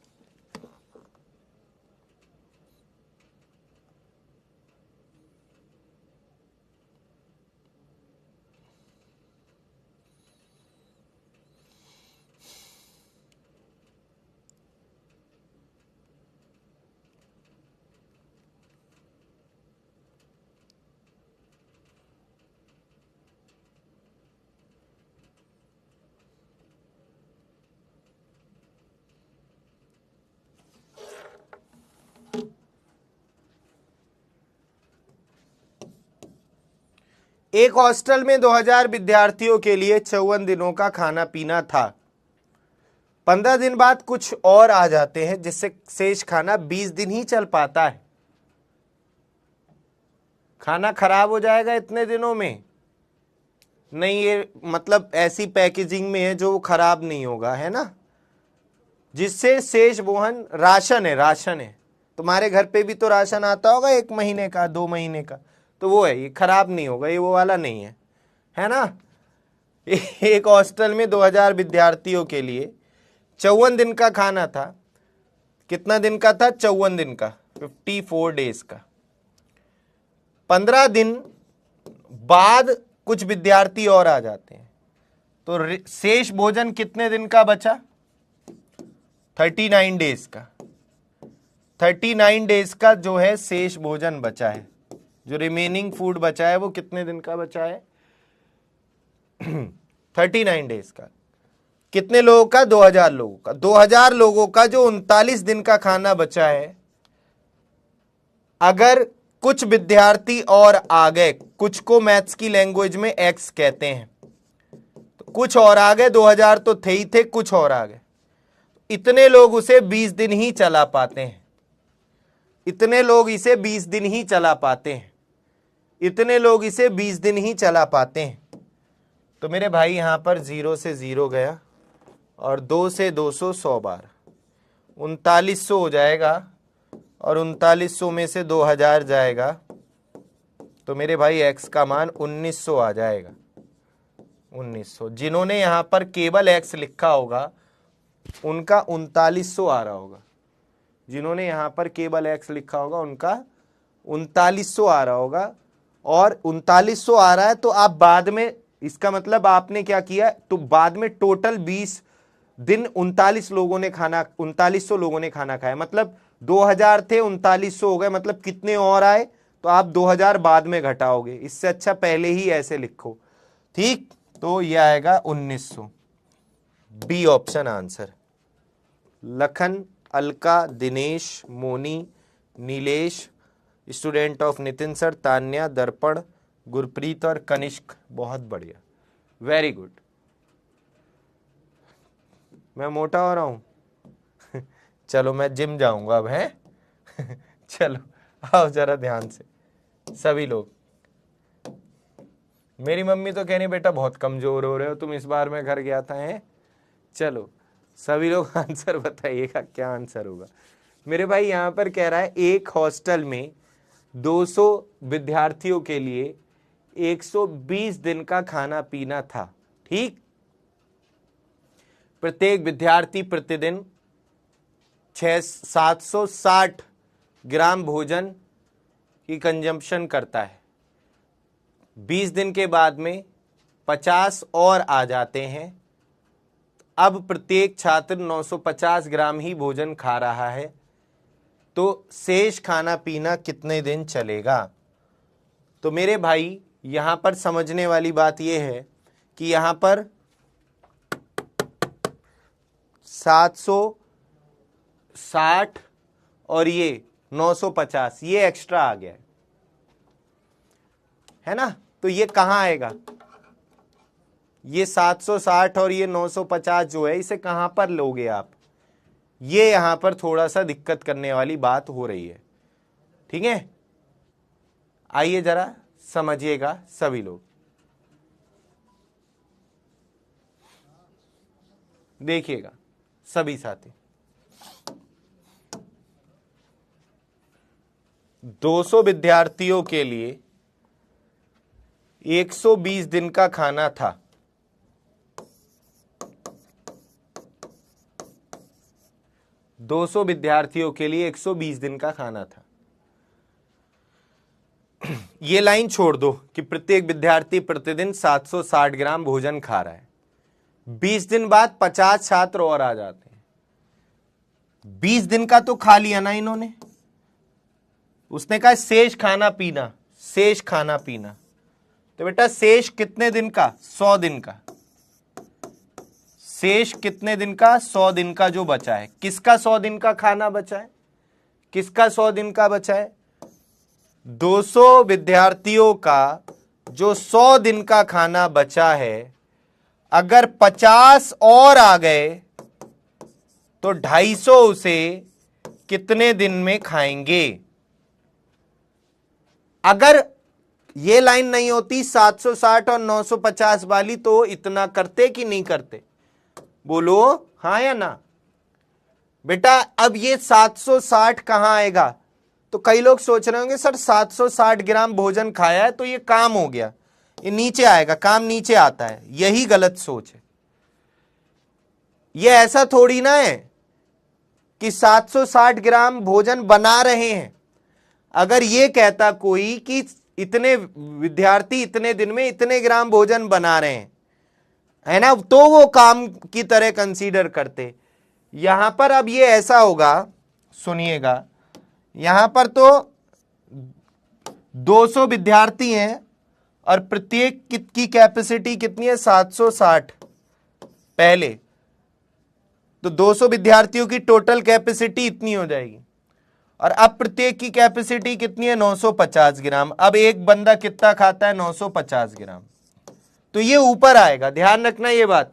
एक हॉस्टल में 2000 विद्यार्थियों के लिए 54 दिनों का खाना पीना था। 15 दिन बाद कुछ और आ जाते हैं जिससे शेष खाना 20 दिन ही चल पाता है। खाना खराब हो जाएगा इतने दिनों में? नहीं, ये मतलब ऐसी पैकेजिंग में है जो खराब नहीं होगा, है ना, जिससे शेष बोहन राशन है, राशन है। तुम्हारे घर पे भी तो राशन आता होगा 1 महीने का, 2 महीने का, तो वो है, ये खराब नहीं होगा, ये वो वाला नहीं है, है ना। एक हॉस्टल में 2000 विद्यार्थियों के लिए 54 दिन का खाना था। कितना दिन का था? 54 दिन का, 54 डेज का। 15 दिन बाद कुछ विद्यार्थी और आ जाते हैं, तो शेष भोजन कितने दिन का बचा? 39 डेज का। 39 डेज का जो है शेष भोजन बचा है, जो रिमेनिंग फूड बचा है वो कितने दिन का बचा है? 39 डेज का। कितने लोगों का? 2000 लोगों का। 2000 लोगों का जो 39 दिन का खाना बचा है, अगर कुछ विद्यार्थी और आ गए, कुछ को मैथ्स की लैंग्वेज में एक्स कहते हैं, तो कुछ और आ गए, 2000 तो थे ही थे, कुछ और आ गए, इतने लोग उसे 20 दिन ही चला पाते हैं। इतने लोग इसे 20 दिन ही चला पाते हैं। इतने लोग इसे 20 दिन ही चला पाते हैं। तो मेरे भाई यहां पर 0 से 0 गया और 2 से 200 100 बार 3900 हो जाएगा, और 3900 में से 2000 जाएगा, तो मेरे भाई x का मान 1900 आ जाएगा। 1900। जिन्होंने यहां पर केवल x लिखा होगा उनका 3900 आ रहा होगा। जिन्होंने यहां पर केवल x लिखा होगा उनका 3900 आ रहा होगा। और 3900 आ रहा है तो आप बाद में, इसका मतलब आपने क्या किया, तो बाद में टोटल 20 दिन 39 लोगों ने खाना, 3900 लोगों ने खाना खाया, मतलब 2000 थे 3900 हो गए, मतलब कितने और आए, तो आप 2000 बाद में घटाओगे। इससे अच्छा पहले ही ऐसे लिखो, ठीक। तो यह आएगा 1900। B option answer. Lakhan, Alka, Dinesh, Moni, Nilesh, student of Nitin sir, Tanya, Darpan, Gurpreet और कनिष्क, बहुत बढ़िया, वेरी गुड। मैं मोटा हो रहा हूं? चलो मैं जिम जाऊंगा अब, है। चलो आओ जरा ध्यान से सभी लोग। मेरी मम्मी तो कहनी बेटा बहुत कमजोर हो रहे हो तुम, इस बार मैं घर गया था, है। चलो सभी लोग आंसर बताइएगा, क्या आंसर होगा। मेरे भाई यहां पर कह रहा है एक हॉस्टल में 200 विद्यार्थियों के लिए 120 दिन का खाना पीना था, ठीक। प्रत्येक विद्यार्थी प्रतिदिन 760 ग्राम भोजन की कंजम्पशन करता है। 20 दिन के बाद में 50 और आ जाते हैं। अब प्रत्येक छात्र 950 ग्राम ही भोजन खा रहा है, तो शेष खाना पीना कितने दिन चलेगा। तो मेरे भाई यहां पर समझने वाली बात यह है कि यहां पर 760 और ये 950 ये एक्स्ट्रा आ गया है ना। तो ये कहां आएगा? ये 760 और ये 950 जो है, इसे कहां पर लोगे आप? ये यहां पर थोड़ा सा दिक्कत करने वाली बात हो रही है, ठीक है। आइए जरा समझिएगा सभी लोग। देखिएगा सभी साथी, 200 विद्यार्थियों के लिए 120 दिन का खाना था। दो 200 विद्यार्थियों के लिए 120 दिन का खाना था। ये लाइन छोड़ दो कि प्रत्येक विद्यार्थी प्रतिदिन 760 ग्राम भोजन खा रहा है। 20 दिन बाद 50 छात्र और आ जाते हैं। 20 दिन का तो खा लिया ना इन्होंने। उसने कहा शेष खाना पीना, शेष खाना पीना। तो बेटा शेष कितने दिन का? 100 दिन का। शेष कितने दिन का? 100 दिन का जो बचा है। किसका 100 दिन का खाना बचा है? किसका 100 दिन का बचा है? 200 विद्यार्थियों का जो 100 दिन का खाना बचा है, अगर 50 और आ गए तो 250 उसे कितने दिन में खाएंगे? अगर ये लाइन नहीं होती 760 और 950 वाली, तो इतना करते कि नहीं करते? बोलो हाँ या ना। बेटा अब ये 760 कहां आएगा? तो कई लोग सोच रहे होंगे सर 760 ग्राम भोजन खाया है तो ये काम हो गया, ये नीचे आएगा, काम नीचे आता है। यही गलत सोच है। ये ऐसा थोड़ी ना है कि 760 ग्राम भोजन बना रहे हैं। अगर ये कहता कोई कि इतने विद्यार्थी इतने दिन में इतने ग्राम भोजन बना रहे हैं, है ना, तो वो काम की तरह कंसीडर करते। यहां पर अब ये ऐसा होगा, सुनिएगा, यहां पर तो 200 विद्यार्थी हैं और प्रत्येक की कैपेसिटी कितनी है? 760 पहले। तो 200 विद्यार्थियों की टोटल कैपेसिटी इतनी हो जाएगी। और अब प्रत्येक की कैपेसिटी कितनी है? 950 ग्राम। अब एक बंदा कितना खाता है? 950 ग्राम। तो ये ऊपर आएगा, ध्यान रखना ये बात।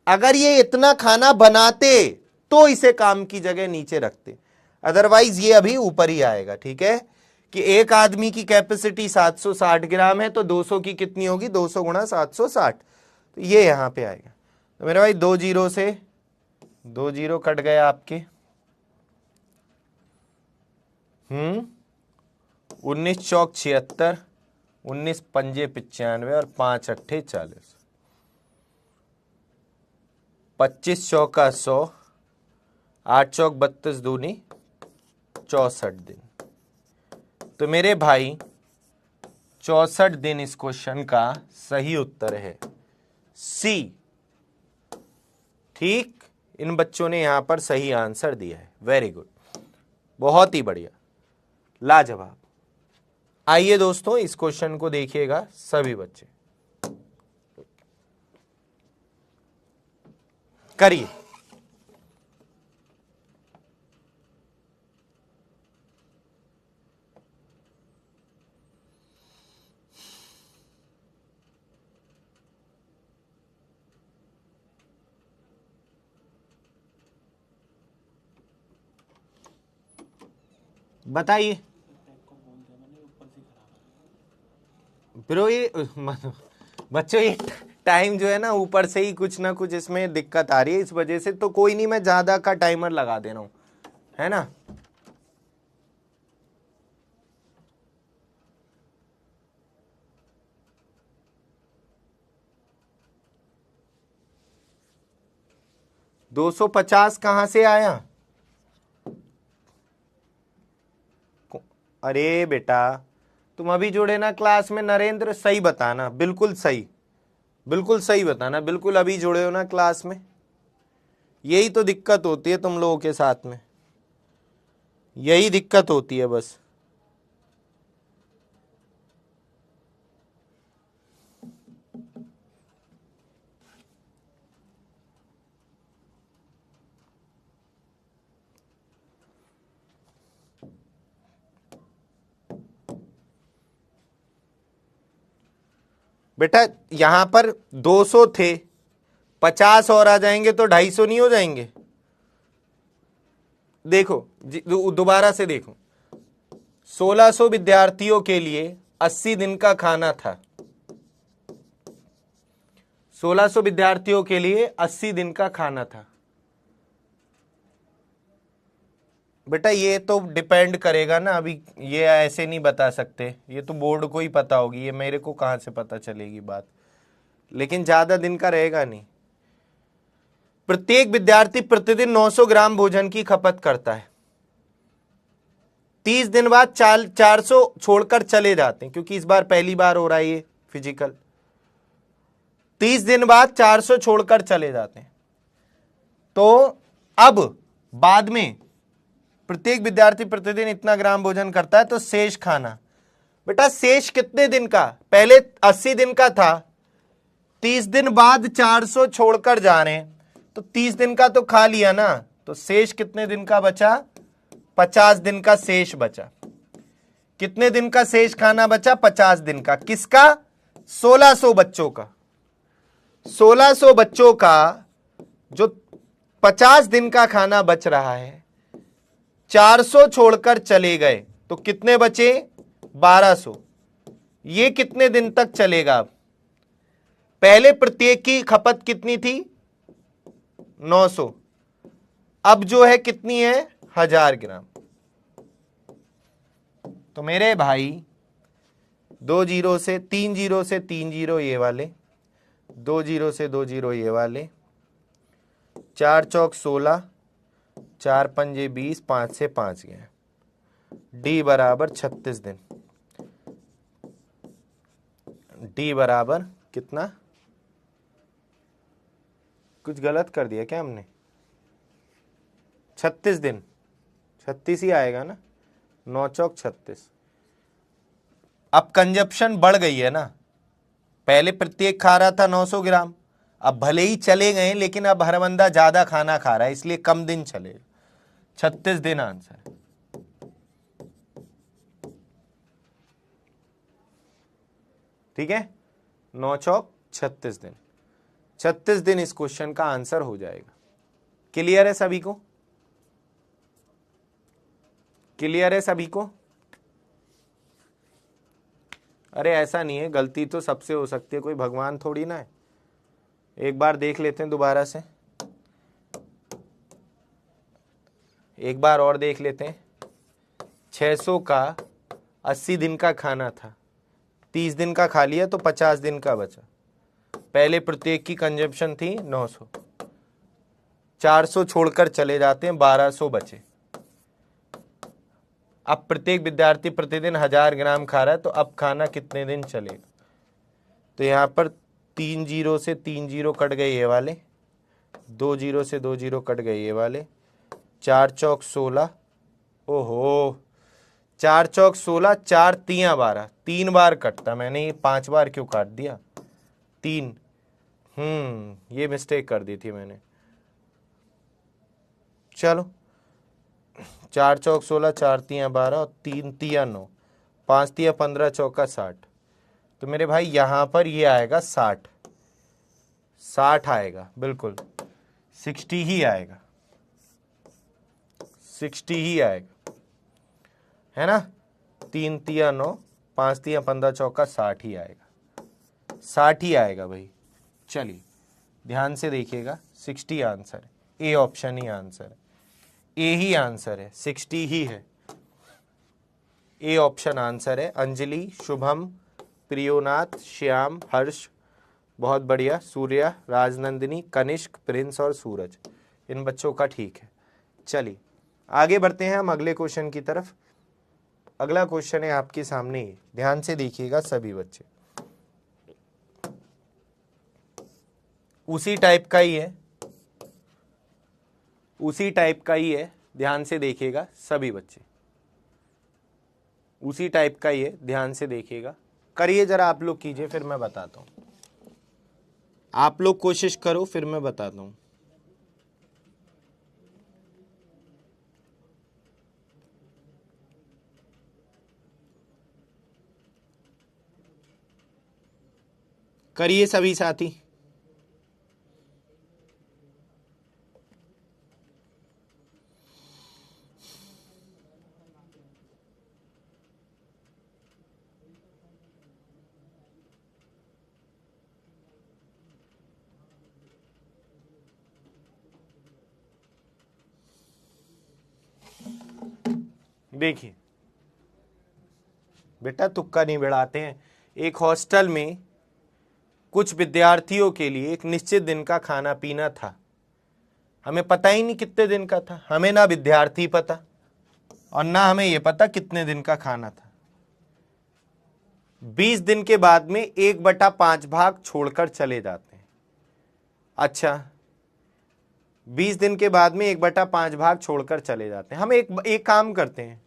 अगर ये इतना खाना बनाते तो इसे काम की जगह नीचे रखते, अदरवाइज ये अभी ऊपर ही आएगा। ठीक है, कि एक आदमी की कैपेसिटी 760 ग्राम है तो 200 की कितनी होगी? 200 गुणा 760। तो ये यहां पे आएगा। तो मेरे भाई 2 जीरो से 2 जीरो कट गए आपके। 19 चौक 76, 19 पंजे 95 और 5 अट्ठे 40। 25 चौका 100, 8 चौक 32 दूनी 64 दिन। तो मेरे भाई 64 दिन इस क्वेश्चन का सही उत्तर है सी। ठीक, इन बच्चों ने यहां पर सही आंसर दिया है। वेरी गुड, बहुत ही बढ़िया, लाजवाब। आइए दोस्तों इस क्वेश्चन को देखिएगा सभी बच्चे, करिए। बताइए ब्रो। ये बच्चों ये टाइम जो है ना, ऊपर से ही कुछ ना कुछ इसमें दिक्कत आ रही है, इस वजह से। तो कोई नहीं, मैं ज्यादा का टाइमर लगा दे रहा हूं, है ना। $250 कहां से आया? अरे बेटा तुम अभी जुड़े ना क्लास में, नरेंद्र सही बताना, बिल्कुल सही, बिल्कुल सही बताना, बिल्कुल अभी जुड़े हो ना क्लास में। यही तो दिक्कत होती है तुम लोगों के साथ में, यही दिक्कत होती है बस। बेटा यहां पर 200 थे, 50 और आ जाएंगे तो 250 नहीं हो जाएंगे? देखो दोबारा से देखो, 1600 विद्यार्थियों के लिए 80 दिन का खाना था। 1600 विद्यार्थियों के लिए 80 दिन का खाना था। बेटा ये तो डिपेंड करेगा ना, अभी ये ऐसे नहीं बता सकते, ये तो बोर्ड को ही पता होगी, ये मेरे को कहाँ से पता चलेगी बात, लेकिन ज्यादा दिन का रहेगा नहीं। प्रत्येक विद्यार्थी प्रतिदिन 900 ग्राम भोजन की खपत करता है। 30 दिन बाद 400 छोड़कर चले जाते हैं, क्योंकि इस बार पहली बार हो रहा है ये फिजिकल। 30 दिन बाद 400 छोड़कर चले जाते हैं, तो अब बाद में प्रत्येक विद्यार्थी प्रतिदिन इतना ग्राम भोजन करता है, तो शेष खाना, बेटा शेष कितने दिन का, पहले 80 दिन का था, 30 दिन बाद 400 छोड़कर जा रहे हैं, तो 30 दिन का तो खा लिया ना, तो शेष कितने दिन का बचा, 50 दिन का शेष बचा। कितने दिन का शेष खाना बचा, 50 दिन का। किसका, 1600 बच्चों का। 1600 बच्चों का जो 50 दिन का खाना बच रहा है, 400 छोड़कर चले गए, तो कितने बचे, 1200। ये कितने दिन तक चलेगा, पहले प्रत्येक की खपत कितनी थी, 900, अब जो है कितनी है, 1000 ग्राम। तो मेरे भाई 2 जीरो से 3 जीरो से 3 जीरो ये वाले, 2 जीरो से 2 जीरो ये वाले, 4 चौक 16, 4 पंजे 20, 5 से 5 गए, डी बराबर 36 दिन। डी बराबर कितना, कुछ गलत कर दिया क्या हमने, 36 दिन, 36 ही आएगा ना, 9 चौक 36। अब कंजप्शन बढ़ गई है ना, पहले प्रत्येक खा रहा था 900 ग्राम, अब भले ही चले गए लेकिन अब हर बंदा ज्यादा खाना खा रहा है, इसलिए कम दिन चलेगा। 36 दिन आंसर। ठीक है, 9 चौक 36 दिन, 36 दिन इस क्वेश्चन का आंसर हो जाएगा। क्लियर है सभी को, क्लियर है सभी को। अरे ऐसा नहीं है, गलती तो सबसे हो सकती है, कोई भगवान थोड़ी ना है। एक बार देख लेते हैं दोबारा से, एक बार और देख लेते हैं। 600 का 80 दिन का खाना था, 30 दिन का खा लिया तो 50 दिन का बचा। पहले प्रत्येक की कंजप्शन थी 900, 400 छोड़कर चले जाते हैं, 1200 बचे। अब प्रत्येक विद्यार्थी प्रतिदिन 1000 ग्राम खा रहा है, तो अब खाना कितने दिन चलेगा, तो यहां पर 3 जीरो से 3 जीरो कट गए ये वाले, 2 जीरो से 2 जीरो कट गए ये वाले, 4 चौक 16, ओहो 4 चौक 16, 4 तिया 12, 3 बार कटता, मैंने ये 5 बार क्यों काट दिया, 3, ये मिस्टेक कर दी थी मैंने। चलो 4 चौक 16, 4 तिया 12 और 3 तिया 9, 5 तिया 15, चौका 60, तो मेरे भाई यहां पर ये आएगा 60, 60 आएगा, बिल्कुल 60 ही आएगा, 60 ही आएगा, है ना। 3 तिया 9, 5 तिया 15, चौका 60 ही आएगा, 60 ही आएगा भाई। चलिए ध्यान से देखिएगा, 60 आंसर है, ए ऑप्शन ही आंसर है, ए ही आंसर है, 60 ही है, ए ऑप्शन आंसर है। अंजलि, शुभम, प्रियोनाथ, श्याम, हर्ष, बहुत बढ़िया, सूर्या, राजनंदिनी, कनिष्क, प्रिंस और सूरज, इन बच्चों का ठीक है। चलिए आगे बढ़ते हैं हम अगले क्वेश्चन की तरफ। अगला क्वेश्चन है आपके सामने, ध्यान से देखिएगा सभी बच्चे, उसी टाइप का ही है, उसी टाइप का ही है, ध्यान से देखिएगा सभी बच्चे, उसी टाइप का ही है, ध्यान से देखिएगा। करिए जरा, आप लोग कीजिए फिर मैं बताता हूं, आप लोग कोशिश करो फिर मैं बताता हूं। करिए सभी साथी। देखिए बेटा, तुक्का नहीं बिड़ाते हैं। एक हॉस्टल में कुछ विद्यार्थियों के लिए एक निश्चित दिन का खाना पीना था। हमें पता ही नहीं कितने दिन का था, हमें ना विद्यार्थी पता और ना हमें यह पता कितने दिन का खाना था। 20 दिन के बाद में 1/5 भाग छोड़कर चले जाते हैं। अच्छा, 20 दिन के बाद में 1/5 भाग छोड़कर चले जाते हैं। हम एक काम करते हैं,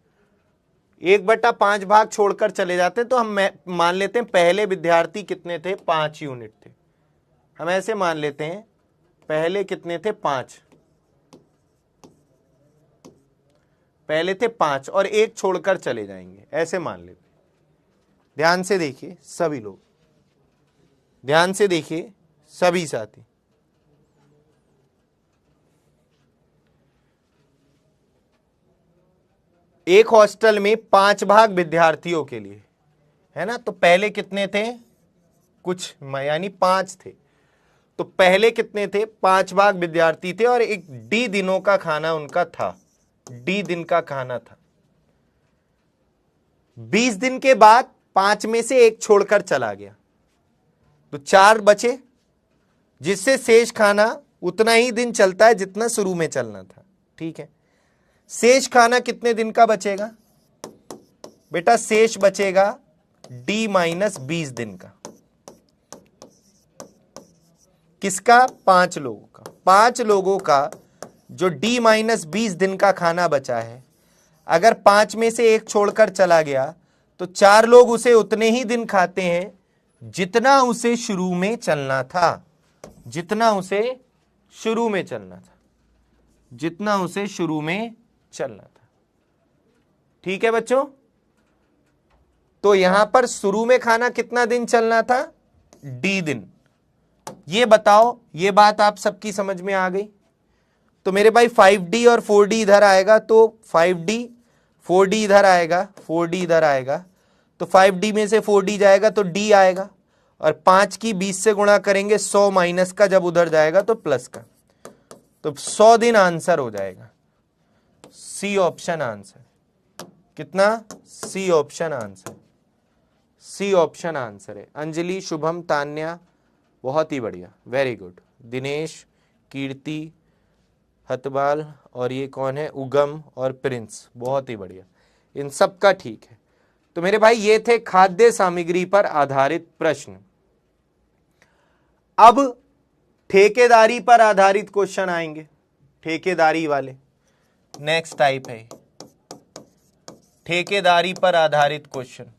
1/5 भाग छोड़कर चले जाते हैं तो हम मान लेते हैं पहले विद्यार्थी कितने थे, 5 यूनिट थे। हम ऐसे मान लेते हैं पहले कितने थे, 5, पहले थे 5 और 1 छोड़कर चले जाएंगे, ऐसे मान लेते हैं। ध्यान से देखिए सभी लोग, ध्यान से देखिए सभी साथी। एक हॉस्टल में 5 भाग विद्यार्थियों के लिए है ना, तो पहले कितने थे, कुछ यानी 5 थे। तो पहले कितने थे, 5 भाग विद्यार्थी थे और एक डी दिनों का खाना उनका था, डी दिन का खाना था। 20 दिन के बाद 5 में से 1 छोड़कर चला गया तो 4 बचे, जिससे शेष खाना उतना ही दिन चलता है जितना शुरू में चलना था। ठीक है, शेष खाना कितने दिन का बचेगा बेटा, शेष बचेगा D - 20 दिन का। किसका, 5 लोगों का। 5 लोगों का जो D - 20 दिन का खाना बचा है, अगर 5 में से 1 छोड़कर चला गया तो 4 लोग उसे उतने ही दिन खाते हैं जितना उसे शुरू में चलना था, जितना उसे शुरू में चलना था, जितना उसे शुरू में चलना था। ठीक है बच्चों, तो यहां पर शुरू में खाना कितना दिन चलना था, D दिन। ये बताओ, ये बात आप सबकी समझ में आ गई। तो मेरे भाई 5D और 4D इधर आएगा तो 5D, 4D इधर आएगा, 4D इधर आएगा तो 5D में से 4D जाएगा तो D आएगा और 5 की 20 से गुणा करेंगे 100 माइनस का, जब उधर जाएगा तो प्लस का, तो 100 दिन आंसर हो जाएगा। C option answer. कितना, C option answer, C option answer है। अंजलि, शुभम, तान्या, बहुत ही बढ़िया, वेरी गुड। दिनेश, कीर्ति, हतबाल और ये कौन है, उगम और प्रिंस, बहुत ही बढ़िया, इन सब का ठीक है। तो मेरे भाई ये थे खाद्य सामग्री पर आधारित प्रश्न। अब ठेकेदारी पर आधारित क्वेश्चन आएंगे, ठेकेदारी वाले। नेक्स्ट टाइप है ठेकेदारी पर आधारित क्वेश्चन,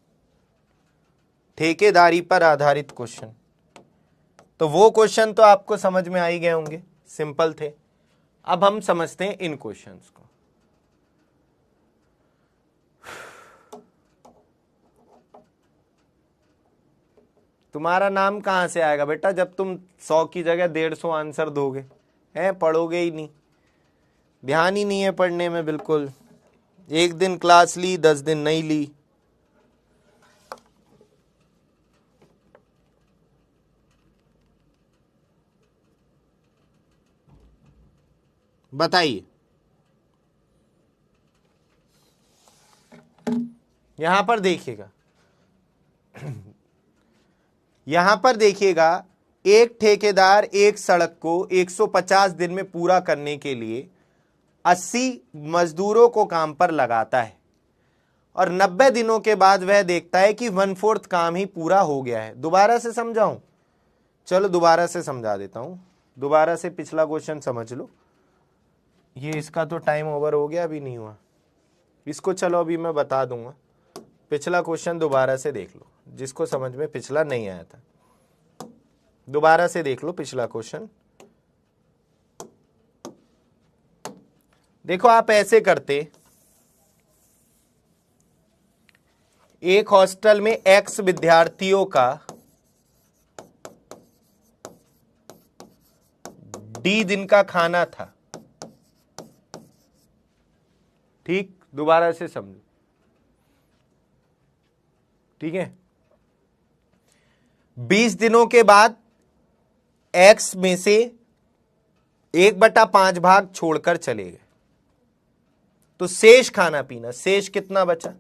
ठेकेदारी पर आधारित क्वेश्चन। तो वो क्वेश्चन तो आपको समझ में आ ही गए होंगे, सिंपल थे। अब हम समझते हैं इन क्वेश्चंस को। तुम्हारा नाम कहां से आएगा बेटा जब तुम 100 की जगह 150 आंसर दोगे, हैं पढ़ोगे ही नहीं, ध्यान ही नहीं है पढ़ने में बिल्कुल। एक दिन क्लास ली, 10 दिन नहीं ली। बताइए, यहां पर देखिएगा, यहां पर देखिएगा, एक ठेकेदार एक सड़क को 150 दिन में पूरा करने के लिए 80 मजदूरों को काम पर लगाता है और 90 दिनों के बाद वह देखता है कि 1/4 काम ही पूरा हो गया है। दोबारा से समझाऊं, चलो दोबारा से समझा देता हूं, दोबारा से पिछला क्वेश्चन समझ लो। ये इसका तो टाइम ओवर हो गया, अभी नहीं हुआ इसको, चलो अभी मैं बता दूंगा। पिछला क्वेश्चन दोबारा से देख लो, जिसको समझ में पिछला नहीं आया था दोबारा से देख लो पिछला क्वेश्चन। देखो आप ऐसे करते, एक हॉस्टल में X विद्यार्थियों का D दिन का खाना था। ठीक, दोबारा से समझो, ठीक है। 20 दिनों के बाद X में से 1/5 भाग छोड़कर चले गए, तो शेष खाना पीना, शेष कितना बचा?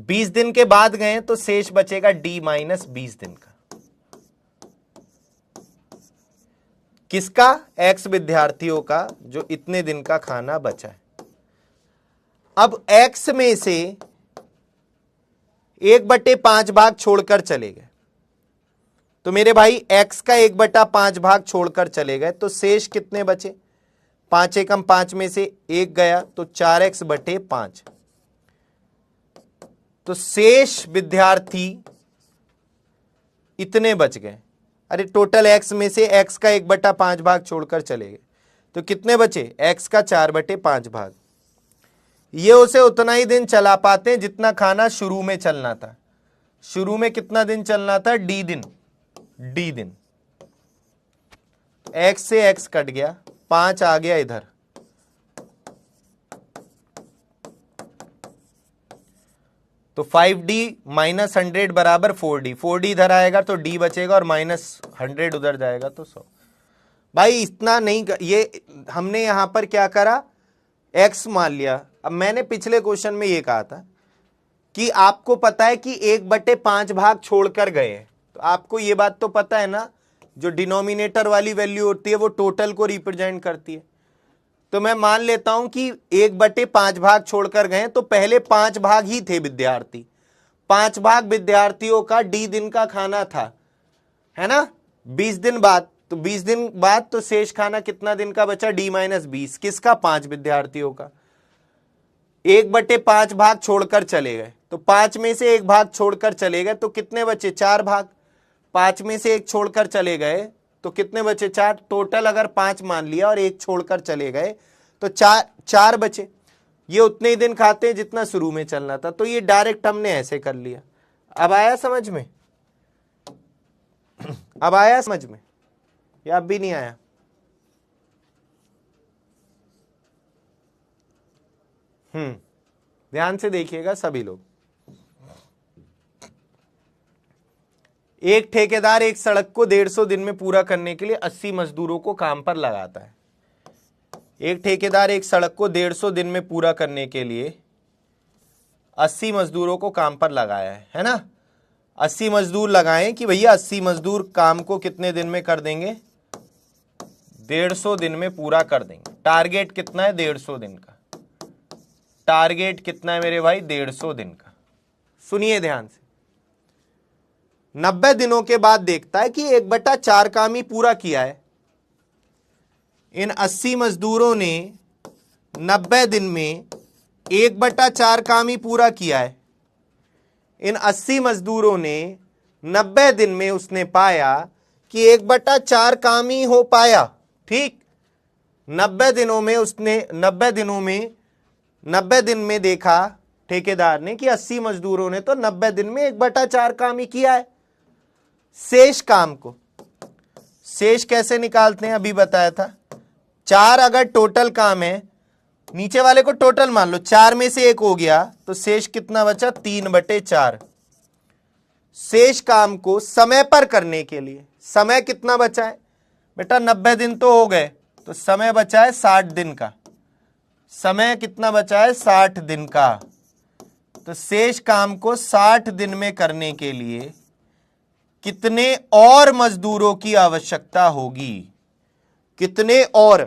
20 दिन के बाद गए तो शेष बचेगा D माइनस 20 दिन का। किसका? X विद्यार्थियों का, जो इतने दिन का खाना बचा है। अब X में से 1/5 भाग छोड़कर चले गए, तो मेरे भाई X का 1/5 भाग छोड़कर चले गए तो शेष कितने बचे? 5 एकम 5 में से 1 गया तो 4x/5। तो शेष विद्यार्थी इतने बच गए। अरे टोटल x में से x का 1/5 भाग छोड़कर चले गए तो कितने बचे? x का 4/5 भाग। ये उसे उतना ही दिन चला पाते हैं जितना खाना शुरू में चलना था। शुरू में कितना दिन चलना था? D दिन, D दिन। x से x कट गया, 5 आ गया इधर, तो 5D माइनस 100 बराबर 4D। 4D इधर आएगा तो D बचेगा और माइनस 100 उधर जाएगा तो 100। भाई इतना नहीं, ये हमने यहां पर क्या करा? X मान लिया। अब मैंने पिछले क्वेश्चन में ये कहा था कि आपको पता है कि 1/5 भाग छोड़कर गए, तो आपको ये बात तो पता है ना, जो डिनोमिनेटर वाली वैल्यू होती है वो टोटल को रिप्रेजेंट करती है। तो मैं मान लेता हूं कि 1/5 भाग छोड़कर गए, तो पहले 5 भाग ही थे विद्यार्थी। 5 भाग विद्यार्थियों का D दिन का खाना था, है ना? 20 दिन बाद, तो 20 दिन बाद तो शेष खाना कितना दिन का बचा? D minus 20। किसका? 5 विद्यार्थियों का। 1/5 भाग छोड़कर चले गए, तो 5 में से 1 भाग छोड़कर चले गए तो कितने बचे? 4 भाग। 5 में से 1 छोड़कर चले गए तो कितने बचे? 4। टोटल अगर 5 मान लिया और 1 छोड़कर चले गए तो 4 बचे। ये उतने ही दिन खाते हैं जितना शुरू में चलना था, तो ये डायरेक्ट हमने ऐसे कर लिया। अब आया समझ में? अब आया समझ में या अब भी नहीं आया? ध्यान से देखिएगा सभी लोग। एक ठेकेदार एक सड़क को 150 दिन में पूरा करने के लिए 80 मजदूरों को काम पर लगाता है। एक ठेकेदार एक सड़क को 150 दिन में पूरा करने के लिए 80 मजदूरों को काम पर लगाया है ना? 80 मजदूर लगाएं कि भैया 80 मजदूर काम को कितने दिन में कर देंगे? 150 दिन में पूरा कर देंगे। टारगेट कितना है? 150 दिन का। टारगेट कितना है मेरे भाई? 150 दिन का। सुनिए ध्यान से। 90 दिनों के बाद देखता है कि 1/4 काम ही पूरा किया है। इन 80 मजदूरों ने 90 दिन में 1/4 काम ही पूरा किया है। इन 80 मजदूरों ने 90 दिन में उसने पाया कि 1/4 काम ही हो पाया। ठीक, 90 दिनों में उसने 90 दिन में देखा ठेकेदार ने कि 80 मजदूरों ने तो 90 दिन में 1/4 काम ही किया है। शेष काम को, शेष कैसे निकालते हैं अभी बताया था। 4 अगर टोटल काम है, नीचे वाले को टोटल मान लो, 4 में से 1 हो गया तो शेष कितना बचा? 3/4। शेष काम को समय पर करने के लिए समय कितना बचा है बेटा? 90 दिन तो हो गए, तो समय बचा है 60 दिन का। समय कितना बचा है? 60 दिन का। तो शेष काम को 60 दिन में करने के लिए कितने और मजदूरों की आवश्यकता होगी? कितने और?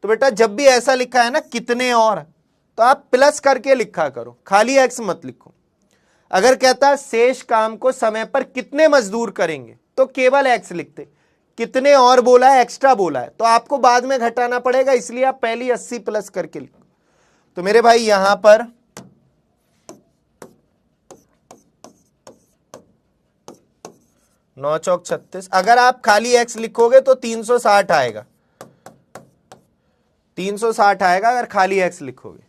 तो बेटा जब भी ऐसा लिखा है ना कितने और, तो आप प्लस करके लिखा करो, खाली एक्स मत लिखो। अगर कहता है शेष काम को समय पर कितने मजदूर करेंगे तो केवल एक्स लिखते। कितने और बोला है, एक्स्ट्रा बोला है, तो आपको बाद में घटाना पड़ेगा, इसलिए आप पहली 80 प्लस करके लिखो। तो मेरे भाई यहां पर 9 चौक 36, अगर आप खाली एक्स लिखोगे तो 360 आएगा। 360 आएगा अगर खाली एक्स लिखोगे।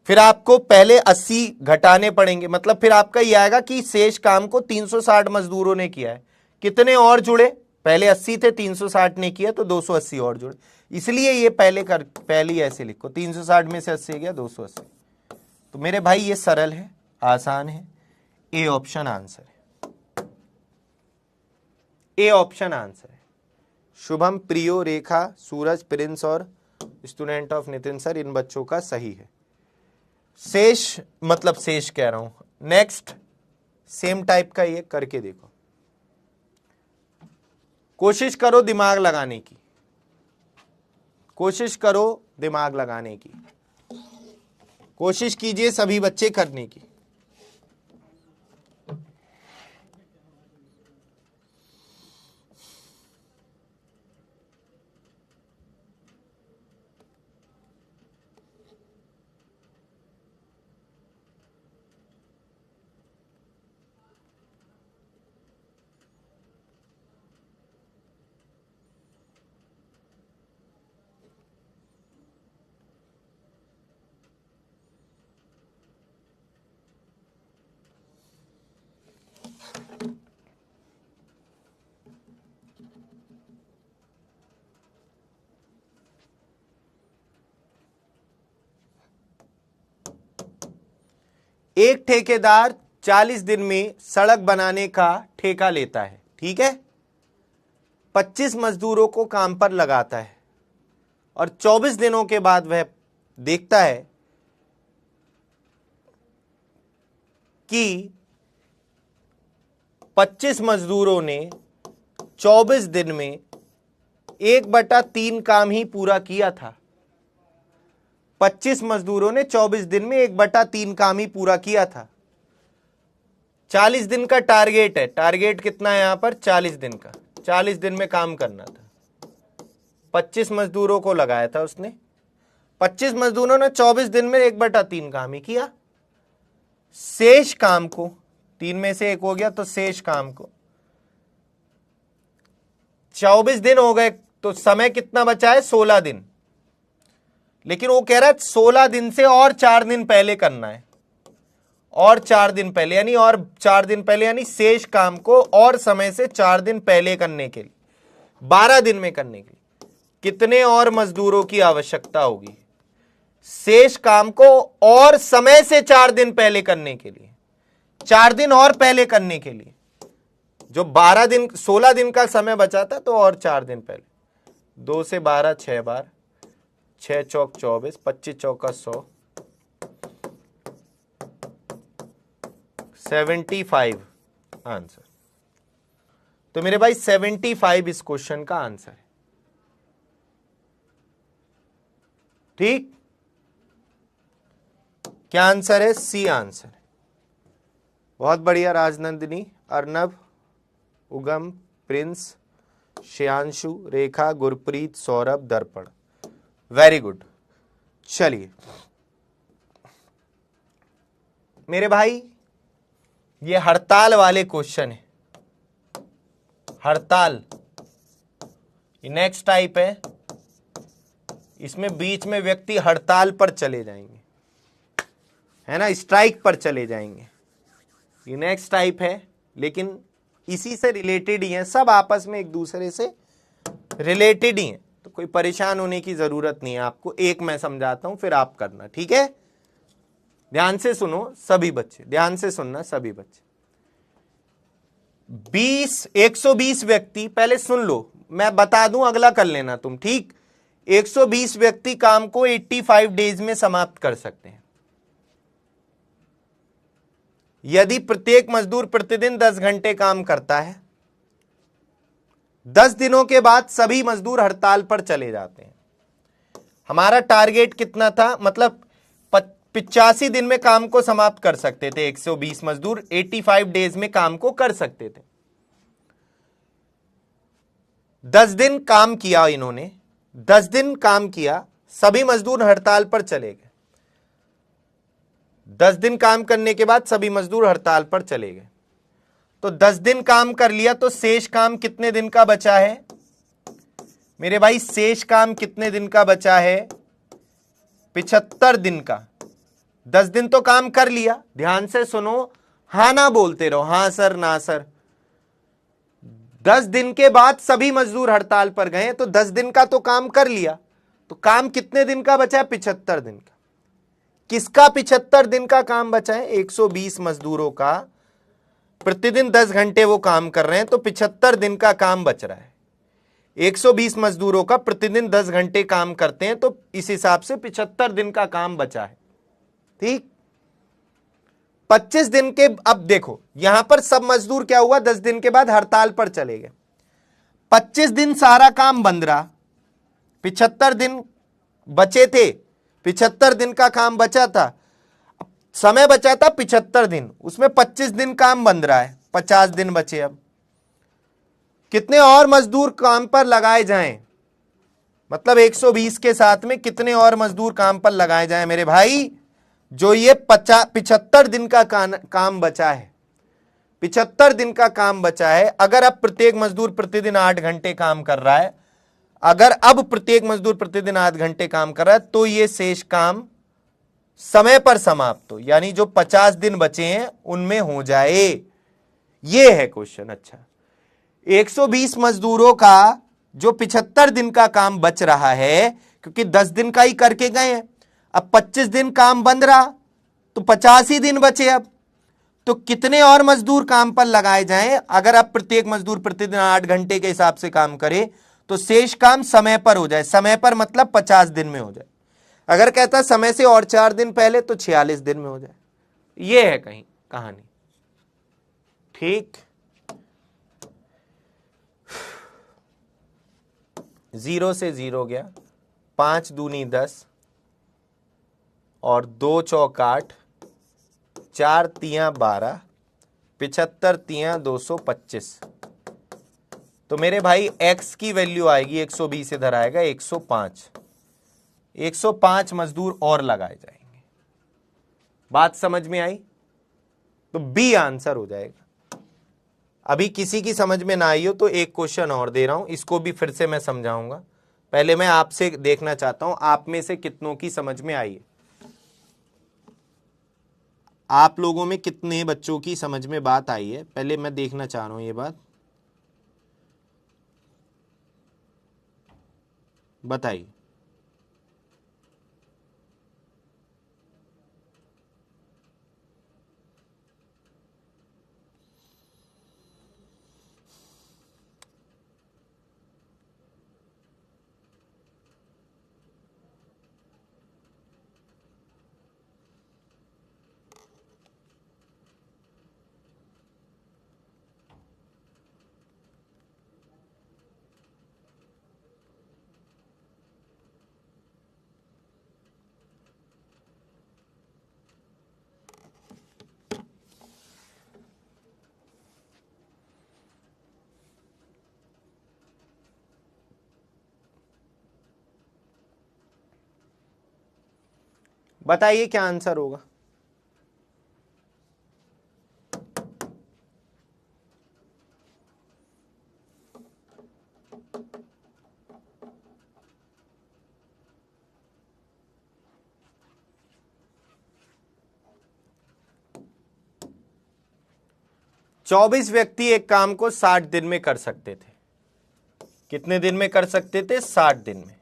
फिर आपको पहले 80 घटाने पड़ेंगे, मतलब फिर आपका ये आएगा कि शेष काम को 360 मजदूरों ने किया है। कितने और जुड़े? पहले 80 थे, 360 ने किया तो 280 और जुड़े, इसलिए ये पहले ऐसे लिखो। 360 में से 80 गया 280। तो मेरे भाई ये सरल है, आसान है। ए ऑप्शन आंसर है। ए ऑप्शन आंसर है। शुभम, प्रियो, रेखा, सूरज, प्रिंस और स्टूडेंट ऑफ नितिन सर, इन बच्चों का सही है। शेष मतलब शेष कह रहा हूं, नेक्स्ट सेम टाइप का ये करके देखो, कोशिश करो दिमाग लगाने की, कोशिश करो दिमाग लगाने की, कोशिश कीजिए सभी बच्चे करने की। एक ठेकेदार 40 दिन में सड़क बनाने का ठेका लेता है, ठीक है। 25 मजदूरों को काम पर लगाता है और 24 दिनों के बाद वह देखता है कि 25 मजदूरों ने 24 दिन में 1/3 काम ही पूरा किया था। 25 मजदूरों ने 24 दिन में 1/3 काम ही पूरा किया था। 40 दिन का टारगेट है, टारगेट कितना है यहां पर 40 दिन का, 40 दिन में काम करना था। 25 मजदूरों को लगाया था उसने, 25 मजदूरों ने 24 दिन में 1/3 काम ही किया। शेष काम को, 3 में से 1 हो गया, तो शेष काम को 24 दिन हो गए, तो समय कितना बचा है 16 दिन। लेकिन वो कह रहा है 16 दिन से और 4 दिन पहले करना है, और 4 दिन पहले, यानी और 4 दिन पहले, यानी शेष काम को और समय से 4 दिन पहले करने के लिए, 12 दिन में करने के लिए कितने और मजदूरों की आवश्यकता होगी? शेष काम को और समय से 4 दिन पहले करने के लिए, 4 दिन और पहले करने के लिए, जो 12 दिन 16 दिन का समय बचा था, तो और 4 दिन पहले। 2 से 12 6 बार, 6 चौक 24, 25 चौका 100, 75 आंसर। तो मेरे भाई 75 इस क्वेश्चन का आंसर है, ठीक। क्या आंसर है? सी आंसर है। बहुत बढ़िया राजनंदिनी, अर्नब, उगम, प्रिंस, श्रेयांशु, रेखा, गुरप्रीत, सौरभ, दर्पण, वेरी गुड। चलिए मेरे भाई, ये हड़ताल वाले क्वेश्चन है, हड़ताल ये नेक्स्ट टाइप है। इसमें बीच में व्यक्ति हड़ताल पर चले जाएंगे, है ना, स्ट्राइक पर चले जाएंगे। ये नेक्स्ट टाइप है, लेकिन इसी से रिलेटेड ही है, सब आपस में एक दूसरे से रिलेटेड ही है, तो कोई परेशान होने की जरूरत नहीं है आपको। एक मैं समझाता हूं, फिर आप करना, ठीक है। ध्यान से सुनो सभी बच्चे, ध्यान से सुनना सभी बच्चे। 120 व्यक्ति, पहले सुन लो, मैं बता दूं, अगला कर लेना तुम, ठीक। 120 व्यक्ति काम को 85 डेज में समाप्त कर सकते हैं यदि प्रत्येक मजदूर प्रतिदिन 10 घंटे काम करता है। 10 दिनों के बाद सभी मजदूर हड़ताल पर चले जाते हैं। हमारा टारगेट कितना था, मतलब 85 दिन में काम को समाप्त कर सकते थे 120 मजदूर, 85 डेज में काम को कर सकते थे। 10 दिन काम किया इन्होंने, 10 दिन काम किया, सभी मजदूर हड़ताल पर चले गए। 10 दिन काम करने के बाद सभी मजदूर हड़ताल पर चले गए, तो 10 दिन काम कर लिया, तो शेष काम कितने दिन का बचा है मेरे भाई? शेष काम कितने दिन का बचा है? 75 दिन का। 10 दिन तो काम कर लिया, ध्यान से सुनो, हां ना बोलते रहो, हां सर ना सर। 10 दिन के बाद सभी मजदूर हड़ताल पर गए, तो 10 दिन का तो काम कर लिया, तो काम कितने दिन का बचा है? 75 दिन का। किसका 75 दिन का काम बचा है? 120 मजदूरों का, प्रतिदिन 10 घंटे वो काम कर रहे हैं, तो 75 दिन का काम बच रहा है। 120 मजदूरों का प्रतिदिन 10 घंटे काम करते हैं, तो इस हिसाब से 75 दिन का काम बचा है। ठीक, 25 दिन के, अब देखो यहां पर सब मजदूर क्या हुआ, 10 दिन के बाद हड़ताल पर चले गए। 25 दिन सारा काम बंद रहा, 75 दिन बचे थे, 75 दिन का काम बचा था, समय बचा था 75 दिन, उसमें 25 दिन काम बंद रहा है, 50 दिन बचे। अब कितने और मजदूर काम पर लगाए जाएं, मतलब 120 के साथ में कितने और मजदूर काम पर लगाए जाएं मेरे भाई, जो ये 75 दिन का काम बचा है, 75 दिन का काम बचा है। अगर अब प्रत्येक मजदूर प्रतिदिन 8 घंटे काम कर रहा है, अगर अब प्रत्येक मजदूर प्रतिदिन 8 घंटे काम कर रहा है, तो ये शेष काम समय पर समाप्त हो, यानी जो 50 दिन बचे हैं उनमें हो जाए। ये है क्वेश्चन। अच्छा, 120 मजदूरों का जो 75 दिन का काम बच रहा है, क्योंकि 10 दिन का ही करके गए हैं, अब 25 दिन काम बंद रहा तो 50 ही दिन बचे। अब तो कितने और मजदूर काम पर लगाए जाएं, अगर आप प्रत्येक मजदूर प्रतिदिन 8 घंटे के हिसाब से काम करे तो शेष काम समय पर हो जाए। समय पर मतलब 50 दिन में हो जाए। अगर कहता समय से और 4 दिन पहले तो 46 दिन में हो जाए। यह है कहीं कहानी। ठीक, 0 से 0 गया, 5 दूनी 10 और 2 चौक 8, 4 तियां 12, 75 तियां 225। तो मेरे भाई x की वैल्यू आएगी 120 इधर आएगा 105। 105 मजदूर और लगाए जाएंगे। बात समझ में आई? तो बी आंसर हो जाएगा। अभी किसी की समझ में ना आई हो तो एक क्वेश्चन और दे रहा हूं, इसको भी फिर से मैं समझाऊंगा। पहले मैं आपसे देखना चाहता हूं आप में से कितनों की समझ में आई है, आप लोगों में कितने बच्चों की समझ में बात आई है, पहले मैं देखना चाह रहा हूं ये बात। बताइए। बताइए क्या आंसर होगा। चौबीस व्यक्ति एक काम को 60 दिन में कर सकते थे। कितने दिन में कर सकते थे? 60 दिन में।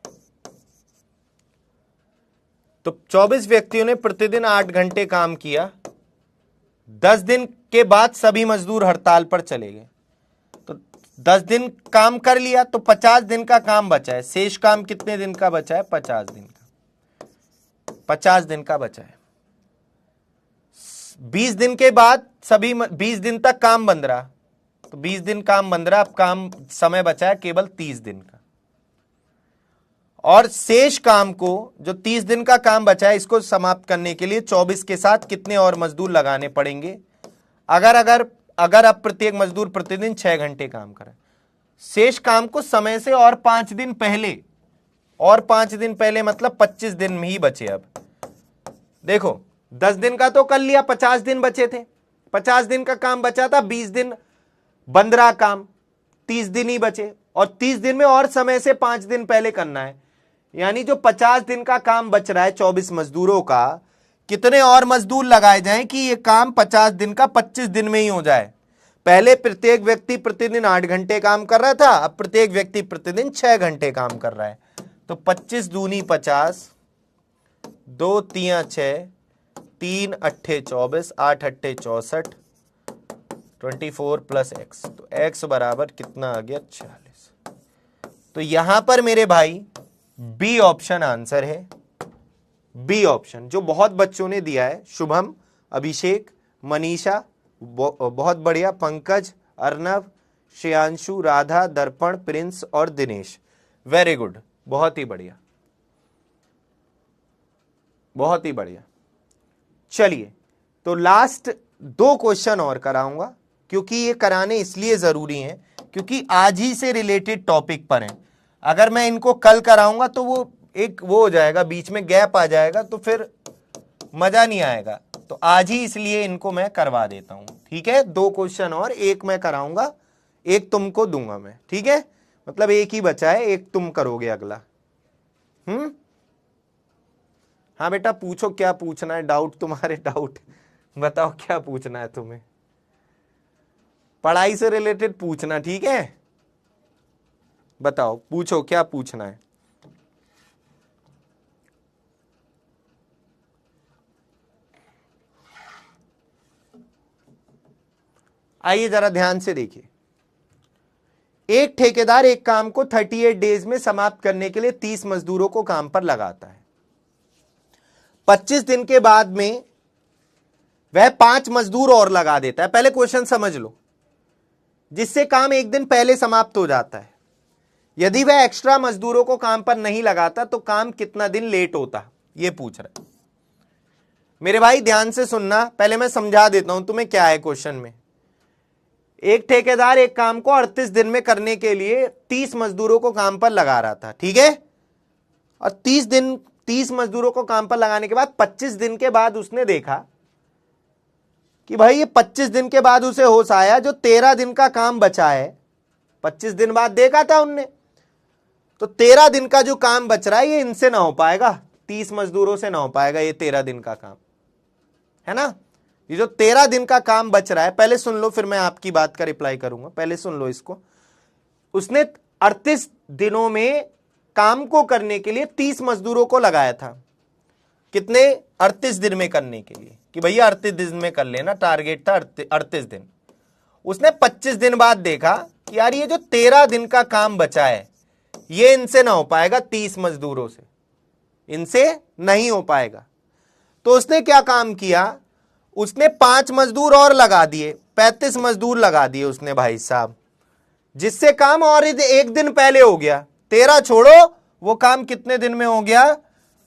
तो 24 व्यक्तियों ने प्रतिदिन 8 घंटे काम किया। 10 दिन के बाद सभी मजदूर हड़ताल पर चले गए। तो 10 दिन काम कर लिया तो 50 दिन का काम बचा है। शेष काम कितने दिन का बचा है? 50 दिन का। 50 दिन का बचा है। 20 दिन के बाद सभी 20 दिन तक काम बंद रहा, तो 20 दिन काम बंद रहा, अब काम समय बचा है केवल 30 दिन का। और शेष काम को, जो 30 दिन का काम बचा है, इसको समाप्त करने के लिए 24 के साथ कितने और मजदूर लगाने पड़ेंगे? अगर अब प्रत्येक मजदूर प्रतिदिन 6 घंटे काम करे, शेष काम को समय से और 5 दिन पहले, और 5 दिन पहले मतलब 25 दिन में ही बचे। अब देखो 10 दिन का तो कर लिया, 50 दिन बचे थे, 50 दिन का काम बचा था, 20 दिन बंद रहा काम, 30 दिन ही बचे, और 30 दिन में और समय से 5 दिन पहले करना है। यानी जो 50 दिन का काम बच रहा है 24 मजदूरों का, कितने और मजदूर लगाए जाएं कि ये काम 50 दिन का 25 दिन में ही हो जाए? पहले प्रत्येक व्यक्ति प्रतिदिन 8 घंटे काम कर रहा था, अब प्रत्येक व्यक्ति प्रतिदिन 6 घंटे काम कर रहा है। तो 25 दूनी 50, 2 तियां 6, 3 अट्ठे 24, 8 अट्ठे 64, 24 प्लस x। तो x बराबर कितना आ गया? 46। तो यहां पर मेरे भाई बी ऑप्शन आंसर है, बी ऑप्शन, जो बहुत बच्चों ने दिया है। शुभम, अभिषेक, मनीषा, बहुत बढ़िया, पंकज, अर्नव, श्रेयांशु, राधा, दर्पण, प्रिंस और दिनेश, वेरी गुड, बहुत ही बढ़िया, बहुत ही बढ़िया। चलिए, तो लास्ट 2 क्वेश्चन और कराऊंगा, क्योंकि ये कराने इसलिए जरूरी हैं क्योंकि आज ही से रिलेटेड टॉपिक पर हैं। अगर मैं इनको कल कराऊंगा तो वो हो जाएगा, बीच में गैप आ जाएगा, तो फिर मजा नहीं आएगा। तो आज ही इसलिए इनको मैं करवा देता हूं, ठीक है। 2 क्वेश्चन और, एक मैं कराऊंगा, एक तुमको दूंगा मैं, ठीक है। मतलब एक ही बचा है, एक तुम करोगे अगला। हाँ बेटा, पूछो क्या पूछना है, डाउट तुम्हारे, डाउट बताओ क्या पूछना है तुम्हें, पढ़ाई से रिलेटेड पूछना, ठीक है। बताओ, पूछो क्या पूछना है। आइए जरा ध्यान से देखिए। एक ठेकेदार एक काम को 38 डेज में समाप्त करने के लिए 30 मजदूरों को काम पर लगाता है। 25 दिन के बाद में वह 5 मजदूर और लगा देता है। पहले क्वेश्चन समझ लो, जिससे काम एक दिन पहले समाप्त हो जाता है। यदि वह एक्स्ट्रा मजदूरों को काम पर नहीं लगाता तो काम कितना दिन लेट होता, यह पूछ रहा है। मेरे भाई ध्यान से सुनना, पहले मैं समझा देता हूं तुम्हें क्या है क्वेश्चन में। एक ठेकेदार एक काम को 38 दिन में करने के लिए 30 मजदूरों को काम पर लगा रहा था, ठीक है। और 30 मजदूरों को काम पर लगाने के बाद 25 दिन के बाद उसने देखा कि भाई ये 25 दिन के बाद उसे होश आया, जो 13 दिन का काम बचा है, 25 दिन बाद देखा था उनने, तो 13 दिन का जो काम बच रहा है ये इनसे ना हो पाएगा, 30 मजदूरों से ना हो पाएगा ये 13 दिन का काम, है ना। ये जो 13 दिन का काम बच रहा है, पहले सुन लो फिर मैं आपकी बात का रिप्लाई करूंगा, पहले सुन लो इसको। उसने 38 दिनों में काम को करने के लिए 30 मजदूरों को लगाया था। कितने? 38 दिन में करने के लिए, कि भैया 38 दिन में कर लेना, टारगेट था 38 दिन। उसने 25 दिन बाद देखा कि यार ये जो 13 दिन का काम बचा है ये इनसे ना हो पाएगा, 30 मजदूरों से इनसे नहीं हो पाएगा। तो उसने क्या काम किया, उसने 5 मजदूर और लगा दिए, 35 मजदूर लगा दिए उसने भाई साहब, जिससे काम और एक दिन पहले हो गया। 13 छोड़ो, वो काम कितने दिन में हो गया,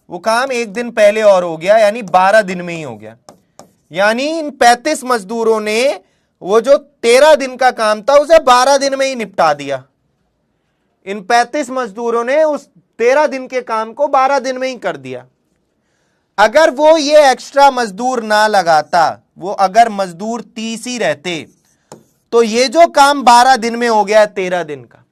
वो काम एक दिन पहले और हो गया, यानी 12 दिन में ही हो गया। यानी इन 35 मजदूरों ने वो जो 13 दिन का काम था उसे 12 दिन में ही निपटा दिया। इन 35 मजदूरों ने उस 13 दिन के काम को 12 दिन में ही कर दिया। अगर वो ये एक्स्ट्रा मजदूर ना लगाता, वो अगर मजदूर 30 ही रहते, तो ये जो काम 12 दिन में हो गया 13 दिन का,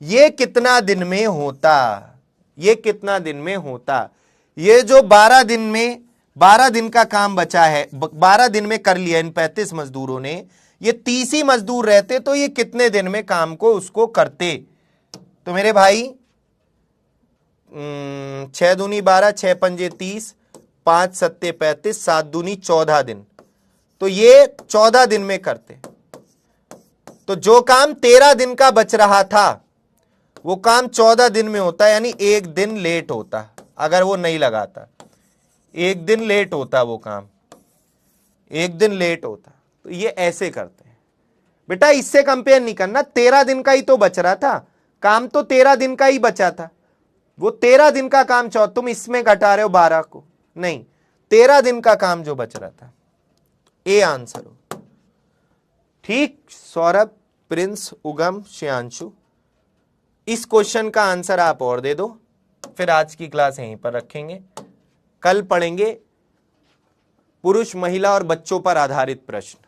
ये कितना दिन में होता, ये कितना दिन में होता। ये जो 12 दिन में 12 दिन का काम बचा है, 12 दिन में कर लिया इन 35 मजदूरों ने, ये 30 ही मजदूर रहते तो ये कितने दिन में काम को उसको करते। तो मेरे भाई 6 दूनी 12, 6 पंजे 30, 5 सत्ते 35, 7 दूनी 14 दिन, तो ये 14 दिन में करते। तो जो काम 13 दिन का बच रहा था वो काम 14 दिन में होता, यानी एक दिन लेट होता। अगर वो नहीं लगाता एक दिन लेट होता, वो काम एक दिन लेट होता। तो ये ऐसे करते हैं बेटा, इससे कंपेयर नहीं करना। 13 दिन का ही तो बच रहा था काम, तो 13 दिन का ही बचा था। वो 13 दिन का काम तुम इसमें घटा रहे हो 12 को, नहीं, 13 दिन का काम जो बच रहा था, ए आंसर हो। ठीक, सौरभ, प्रिंस, उगम, श्रेयांशु, इस क्वेश्चन का आंसर आप और दे दो, फिर आज की क्लास यहीं पर रखेंगे। कल पढ़ेंगे पुरुष, महिला और बच्चों पर आधारित प्रश्न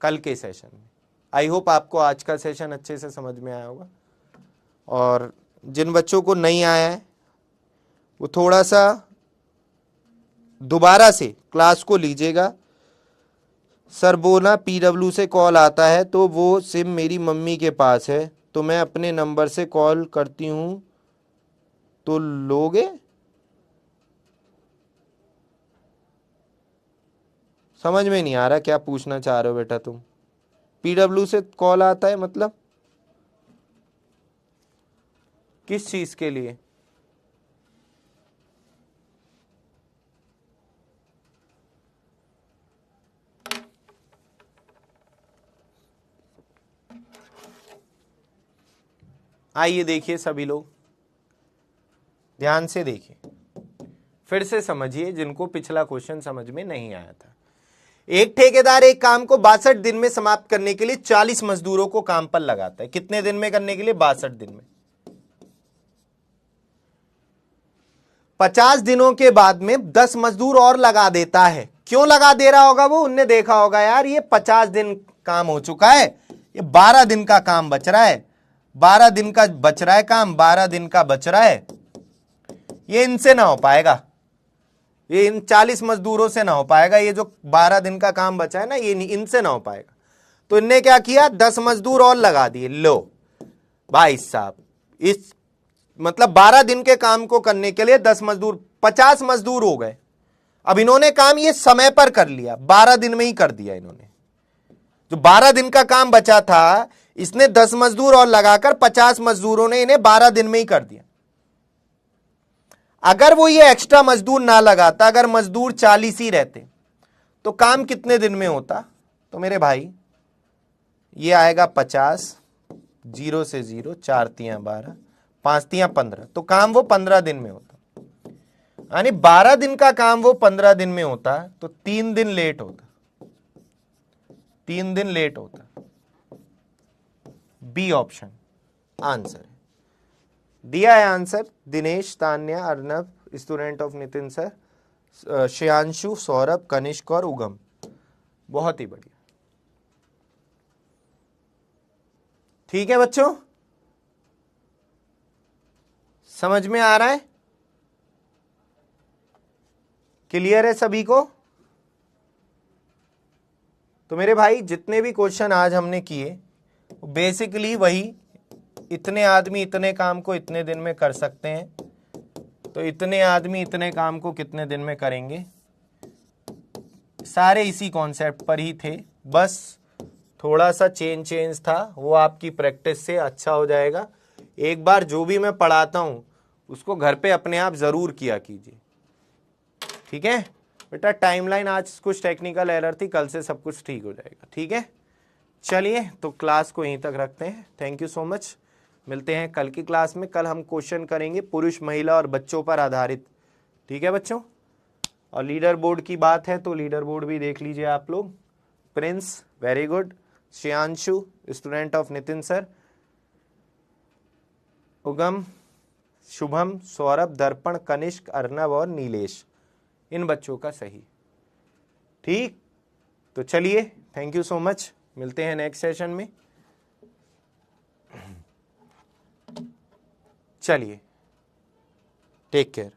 कल के सेशन में। आई होप आपको आज का सेशन अच्छे से समझ में आया होगा, और जिन बच्चों को नहीं आया है वो थोड़ा सा दोबारा से क्लास को लीजिएगा। सर बोला PW से कॉल आता है तो वो सिम मेरी मम्मी के पास है, तो मैं अपने नंबर से कॉल करती हूँ तो लोगे? समझ में नहीं आ रहा क्या पूछना चाह रहे हो बेटा तुम। PW से कॉल आता है मतलब किस चीज के लिए? आइए देखिए सभी लोग, ध्यान से देखिए, फिर से समझिए जिनको पिछला क्वेश्चन समझ में नहीं आया था। एक ठेकेदार एक काम को 62 दिन में समाप्त करने के लिए 40 मजदूरों को काम पर लगाता है। कितने दिन में करने के लिए? 62 दिन में। 50 दिनों के बाद में 10 मजदूर और लगा देता है। क्यों लगा दे रहा होगा? वो उनने देखा होगा यार ये 50 दिन काम हो चुका है, ये 12 दिन का काम बच रहा है, 12 दिन का बच रहा है काम, 12 दिन का बच रहा है, ये इनसे ना हो पाएगा, ये इन 40 मजदूरों से ना हो पाएगा, ये जो 12 दिन का काम बचा है ना, ये इनसे ना हो पाएगा। तो इनने क्या किया? 10 मजदूर और लगा दिए। लो भाई साहब, इस मतलब 12 दिन के काम को करने के लिए 10 मजदूर, 50 मजदूर हो गए। अब इन्होंने काम ये समय पर कर लिया, 12 दिन में ही कर दिया इन्होंने। जो 12 दिन का काम बचा था, इसने 10 मजदूर और लगाकर 50 मजदूरों ने इन्हें 12 दिन में ही कर दिया। अगर वो ये एक्स्ट्रा मजदूर ना लगाता, अगर मजदूर 40 ही रहते, तो काम कितने दिन में होता? तो मेरे भाई ये आएगा 50, 0 से 0, 4 तियां 12, 5 तियां 15, तो काम वो 15 दिन में होता। यानी 12 दिन का काम वो 15 दिन में होता, तो 3 दिन लेट होता, 3 दिन लेट होता। बी ऑप्शन आंसर है। दिया है answer Dinesh, Tanya, Arnab, student of Nitin sir, Shreyanshu, Saurabh, Kanishk और उगम। बहुत ही बढ़िया। ठीक है बच्चों, समझ में आ रहा है? क्लियर है सभी को? तो मेरे भाई जितने भी क्वेश्चन आज हमने किए, बेसिकली वही, इतने आदमी इतने काम को इतने दिन में कर सकते हैं, तो इतने आदमी इतने काम को कितने दिन में करेंगे, सारे इसी कॉन्सेप्ट पर ही थे। बस थोड़ा सा चेंज था, वो आपकी प्रैक्टिस से अच्छा हो जाएगा। एक बार जो भी मैं पढ़ाता हूं उसको घर पे अपने आप जरूर किया कीजिए, ठीक है बेटा? टाइमलाइन आज कुछ टेक्निकल एरर थी, कल से सब कुछ ठीक हो जाएगा, ठीक है? चलिए तो क्लास को यहीं तक रखते हैं। थैंक यू सो मच, मिलते हैं कल की क्लास में। कल हम क्वेश्चन करेंगे पुरुष, महिला और बच्चों पर आधारित, ठीक है बच्चों? और लीडर बोर्ड की बात है तो लीडर बोर्ड भी देख लीजिए आप लोग। Prince very good, Shreyanshu student of Nitin sir, Ugam, Shubham, Saurabh, Darpan, Kanishk, Arnab और नीलेश, इन बच्चों का सही। ठीक, तो चलिए थैंक यू सो मच, मिलते हैं नेक्स्ट सेशन में। चलिए टेक केयर।